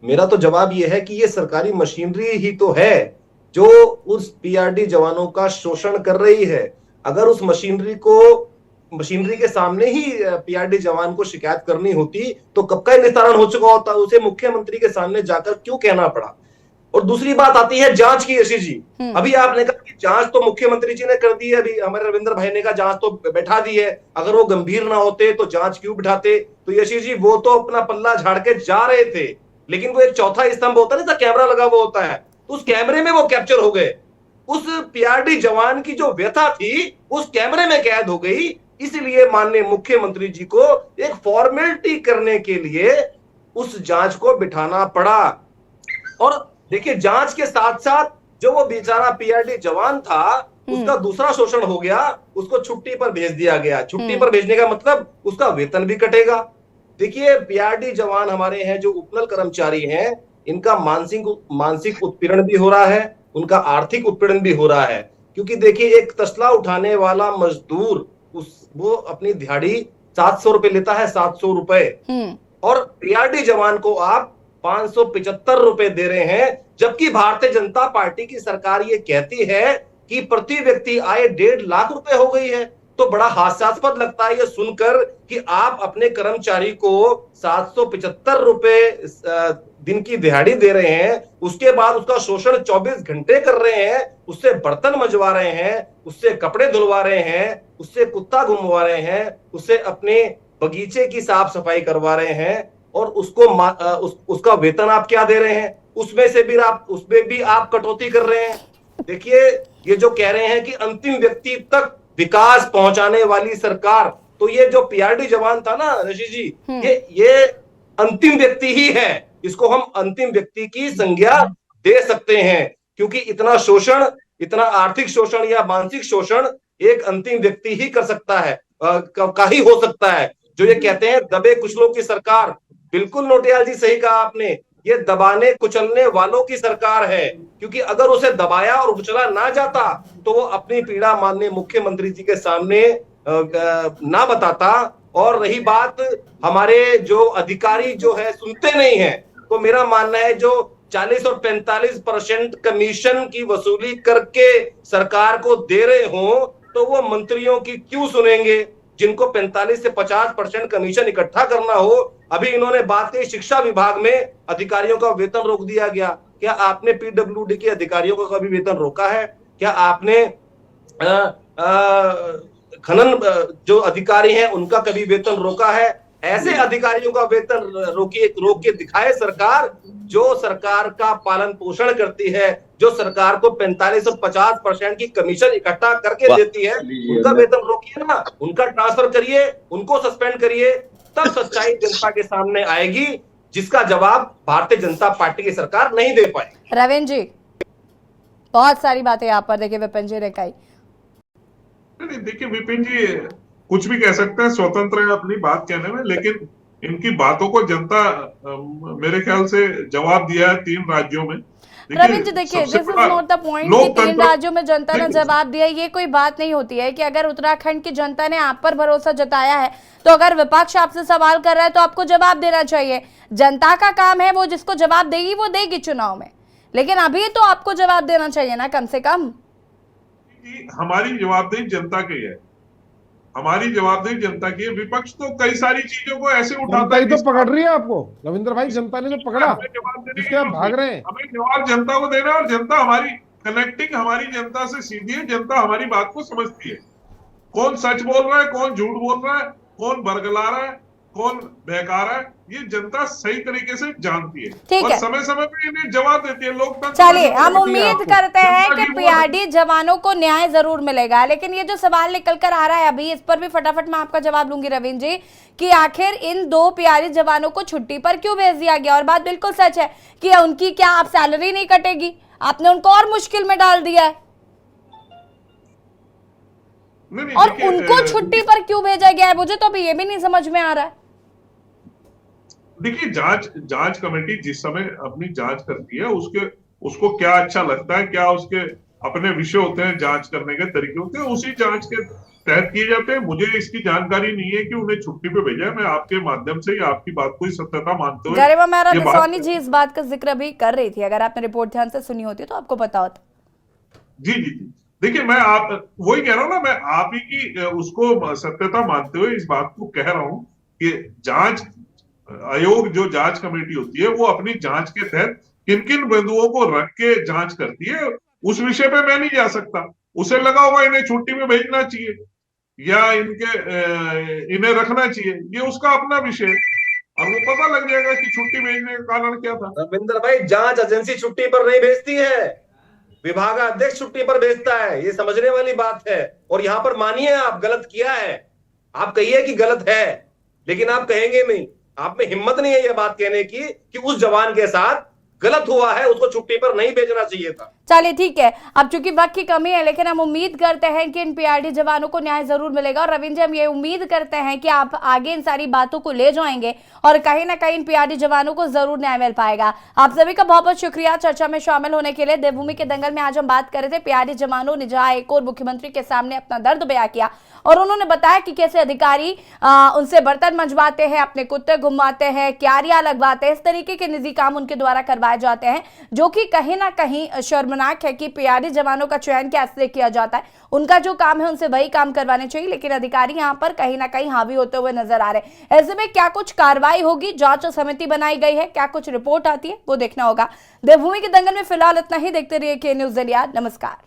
मेरा तो जवाब ये है कि ये सरकारी मशीनरी ही तो है जो उस पीआरडी जवानों का शोषण कर रही है। अगर उस मशीनरी के सामने ही पीआरडी जवान को शिकायत करनी होती तो कब का निस्तारण हो चुका होता, उसे मुख्यमंत्री के सामने जाकर क्यों कहना पड़ा। और दूसरी बात आती है जांच की। यशी जी, अभी आपने कहा कि जांच तो मुख्यमंत्री जी ने कर दी है, अभी हमारे रविंद्र भाई ने कहा जांच तो बैठा दी है, अगर वो गंभीर ना होते तो जांच क्यों बिठाते। तो यशी जी वो तो अपना पल्ला झाड़ के जा रहे थे, लेकिन वो एक चौथा स्तंभ होता है ना, कैमरा लगा हुआ होता है, तो उस कैमरे में वो कैप्चर हो गए। उस पीआरडी जवान की जो व्यथा थी उस कैमरे में कैद हो गई। इसलिए माननीय मुख्यमंत्री जी को एक फॉर्मेलिटी करने के लिए उस जांच को बिठाना पड़ा। और देखिए जांच के साथ साथ जो वो बेचारा पीआरडी जवान था उसका दूसरा शोषण हो गया, उसको छुट्टी पर भेज दिया गया। छुट्टी पर भेजने का मतलब उसका वेतन भी कटेगा। देखिए पीआरडी जवान हमारे हैं जो उपनल कर्मचारी हैं, इनका मानसिक उत्पीड़न भी हो रहा है, उनका आर्थिक उत्पीड़न भी हो रहा है। क्योंकि देखिए एक तसला उठाने वाला मजदूर वो अपनी दिहाड़ी 700 रुपए लेता है, 700 रुपए, और पीआरडी जवान को आप 575 रुपए दे रहे हैं, जबकि भारतीय जनता पार्टी की सरकार ये कहती है कि प्रति व्यक्ति आय 1.5 लाख रुपए हो गई है। तो बड़ा हास्यास्पद लगता है ये सुनकर कि आप अपने कर्मचारी को 775 रुपए दिन की दिहाड़ी दे रहे हैं, उसके बाद उसका शोषण 24 घंटे कर रहे हैं, उससे बर्तन मंजवा रहे हैं, उससे कपड़े धुलवा रहे हैं, उससे कुत्ता घुमवा रहे हैं, उससे अपने बगीचे की साफ सफाई करवा रहे हैं, और उसको उसका वेतन आप क्या दे रहे हैं? उसमें भी आप कटौती कर रहे हैं। देखिए, ये जो कह रहे हैं कि अंतिम व्यक्ति तक विकास पहुंचाने वाली सरकार, तो ये जो पीआरडी जवान था ना ऋषि जी, ये अंतिम व्यक्ति ही है। इसको हम अंतिम व्यक्ति की संज्ञा दे सकते हैं, क्योंकि इतना शोषण, इतना आर्थिक शोषण या मानसिक शोषण एक अंतिम व्यक्ति ही कर सकता है, का ही हो सकता है। जो ये कहते हैं दबे कुचलों की सरकार, बिल्कुल नोटियाल जी सही कहा आपने, ये दबाने कुचलने वालों की सरकार है, क्योंकि अगर उसे दबाया और कुचला ना जाता तो वो अपनी पीड़ा माननीय मुख्यमंत्री जी के सामने ना बताता। और रही बात हमारे जो अधिकारी जो है सुनते नहीं है, तो मेरा मानना है जो 40 और 45% कमीशन की वसूली करके सरकार को दे रहे हो, तो वो मंत्रियों की क्यों सुनेंगे जिनको 45 से 50% कमीशन इकट्ठा करना हो। अभी इन्होंने बात कही शिक्षा विभाग में अधिकारियों का वेतन रोक दिया गया। क्या आपने पीडब्ल्यूडी के अधिकारियों का कभी वेतन रोका है? क्या आपने खनन जो अधिकारी हैं उनका कभी वेतन रोका है? ऐसे अधिकारियों का वेतन रोक के दिखाए सरकार, जो सरकार का पालन पोषण करती है, जो सरकार को 45 और 50% की कमीशन इकट्ठा करके देती है, उनका वेतन रोकिए ना, उनका ट्रांसफर करिए, उनको सस्पेंड करिए, तब सच्चाई जनता के सामने आएगी, जिसका जवाब भारतीय जनता पार्टी की सरकार नहीं दे पाई। रविंद्र जी, बहुत सारी बातें यहाँ पर देखिए विपिन जी ने कही। देखिए विपिन जी कुछ भी कह सकते हैं, स्वतंत्र है अपनी बात कहने में, लेकिन इनकी बातों को जनता मेरे ख्याल से जवाब दिया है 3 राज्यों में। रविंद्र जी देखिए, this is not the point कि 3 राज्यों में जनता ने जवाब दिया, ये कोई बात नहीं होती है कि अगर उत्तराखंड की जनता ने आप पर भरोसा जताया है, तो अगर विपक्ष आपसे सवाल कर रहा है तो आपको जवाब देना चाहिए। जनता का काम है, वो जिसको जवाब देगी वो देगी चुनाव में, लेकिन अभी तो आपको जवाब देना चाहिए ना कम से कम। हमारी जवाबदेही जनता की है, हमारी जवाबदेही जनता की है। विपक्ष तो कई सारी चीजों को ऐसे उठाता है, तो पकड़ रही है आपको रविंद्र भाई, जनता ने तो पकड़ा, जिसके आप भाग रहे हैं। हमें जवाब जनता को देना है, और जनता हमारी कनेक्टिंग हमारी जनता से सीधी है। जनता हमारी बात को समझती है, कौन सच बोल रहा है, कौन झूठ बोल रहा है, कौन बरगला रहा है, कौन बहका रहा है, ये जनता सही तरीके से जानती है और समय समय पे इन्हें जवाब देती है। लोकतंत्र। चलिए, हम उम्मीद करते हैं कि पीआरडी जवानों को न्याय जरूर मिलेगा, लेकिन ये जो सवाल निकल कर आ रहा है अभी, इस पर भी फटाफट मैं आपका जवाब लूंगी रविंद्र जी, कि आखिर इन 2 पीआरडी जवानों को छुट्टी पर क्यों भेज दिया गया। और बात बिल्कुल सच है कि उनकी क्या आप सैलरी नहीं कटेगी, आपने उनको और मुश्किल में डाल दिया है। और उनको छुट्टी पर क्यों भेजा गया है, मुझे तो अभी ये भी नहीं समझ में आ रहा है। देखिए, जांच कमेटी जिस समय अपनी जांच करती है, उसको क्या अच्छा लगता है, क्या उसके अपने विषय होते हैं, जांच करने के तरीके होते हैं, उसी जांच के तहत किए जाते हैं। मुझे इसकी जानकारी नहीं है कि उन्हें छुट्टी पे भेजा है। मैं आपके माध्यम से ही आपकी बात को सत्यता मानते हुए, गरिमा महाराज सोनी जी इस बात का जिक्र भी कर रही थी, अगर आपने रिपोर्ट ध्यान से सुनी होती तो आपको पता होता। जी। देखिए, मैं आप वही कह रहा हूँ ना, मैं आप ही की उसको सत्यता मानते हुए इस बात को कह रहा हूँ कि जांच आयोग जो जांच कमेटी होती है, वो अपनी जांच के तहत किन किन बिंदुओं को रख के जांच करती है, उस विषय पे मैं नहीं जा सकता। उसे लगा होगा इन्हें छुट्टी में भेजना चाहिए या इन्हें रखना चाहिए, ये उसका अपना विषय है, और वो पता लग जाएगा कि छुट्टी भेजने का कारण क्या था। रविंद्र भाई, जांच एजेंसी छुट्टी पर नहीं भेजती है, विभागाध्यक्ष छुट्टी पर भेजता है, ये समझने वाली बात है। और यहाँ पर मानिए आप गलत किया है, आप कहिए कि गलत है, लेकिन आप कहेंगे नहीं, आप में हिम्मत नहीं है यह बात कहने की कि उस जवान के साथ गलत हुआ है, उसको छुट्टी पर नहीं भेजना चाहिए था। चलिए ठीक है, अब चूंकि वक्त की कमी है, लेकिन हम उम्मीद करते हैं कि इन पीआरडी जवानों को न्याय जरूर मिलेगा। और रविंद्र जी, हम ये उम्मीद करते हैं कि आप आगे इन सारी बातों को ले जाएंगे और कहीं ना कहीं इन पीआरडी जवानों को जरूर न्याय मिल पाएगा। आप सभी का बहुत बहुत शुक्रिया चर्चा में शामिल होने के लिए। देवभूमि के दंगल में आज हम बात कर रहे थे पीआरडी जवानों ने जहां एक और मुख्यमंत्री के सामने अपना दर्द बयां किया और उन्होंने बताया कि कैसे अधिकारी उनसे बर्तन मंजवाते हैं, अपने कुत्ते घुमाते हैं, क्यारियां लगवाते हैं, इस तरीके के निजी काम उनके द्वारा करवाए जाते हैं, जो कि कहीं ना कहीं शर्मनाक है कि पीआरडी जवानों का चयन कैसे किया जाता है। उनका जो काम है उनसे वही काम करवाने चाहिए, लेकिन अधिकारी यहां पर कहीं ना कहीं हावी होते हुए नजर आ रहे हैं। ऐसे में क्या कुछ कार्रवाई होगी, जांच समिति बनाई गई है, क्या कुछ रिपोर्ट आती है, वो देखना होगा। देवभूमि के दंगल में फिलहाल इतना ही। देखते रहिए के न्यूज़ इंडिया। नमस्कार।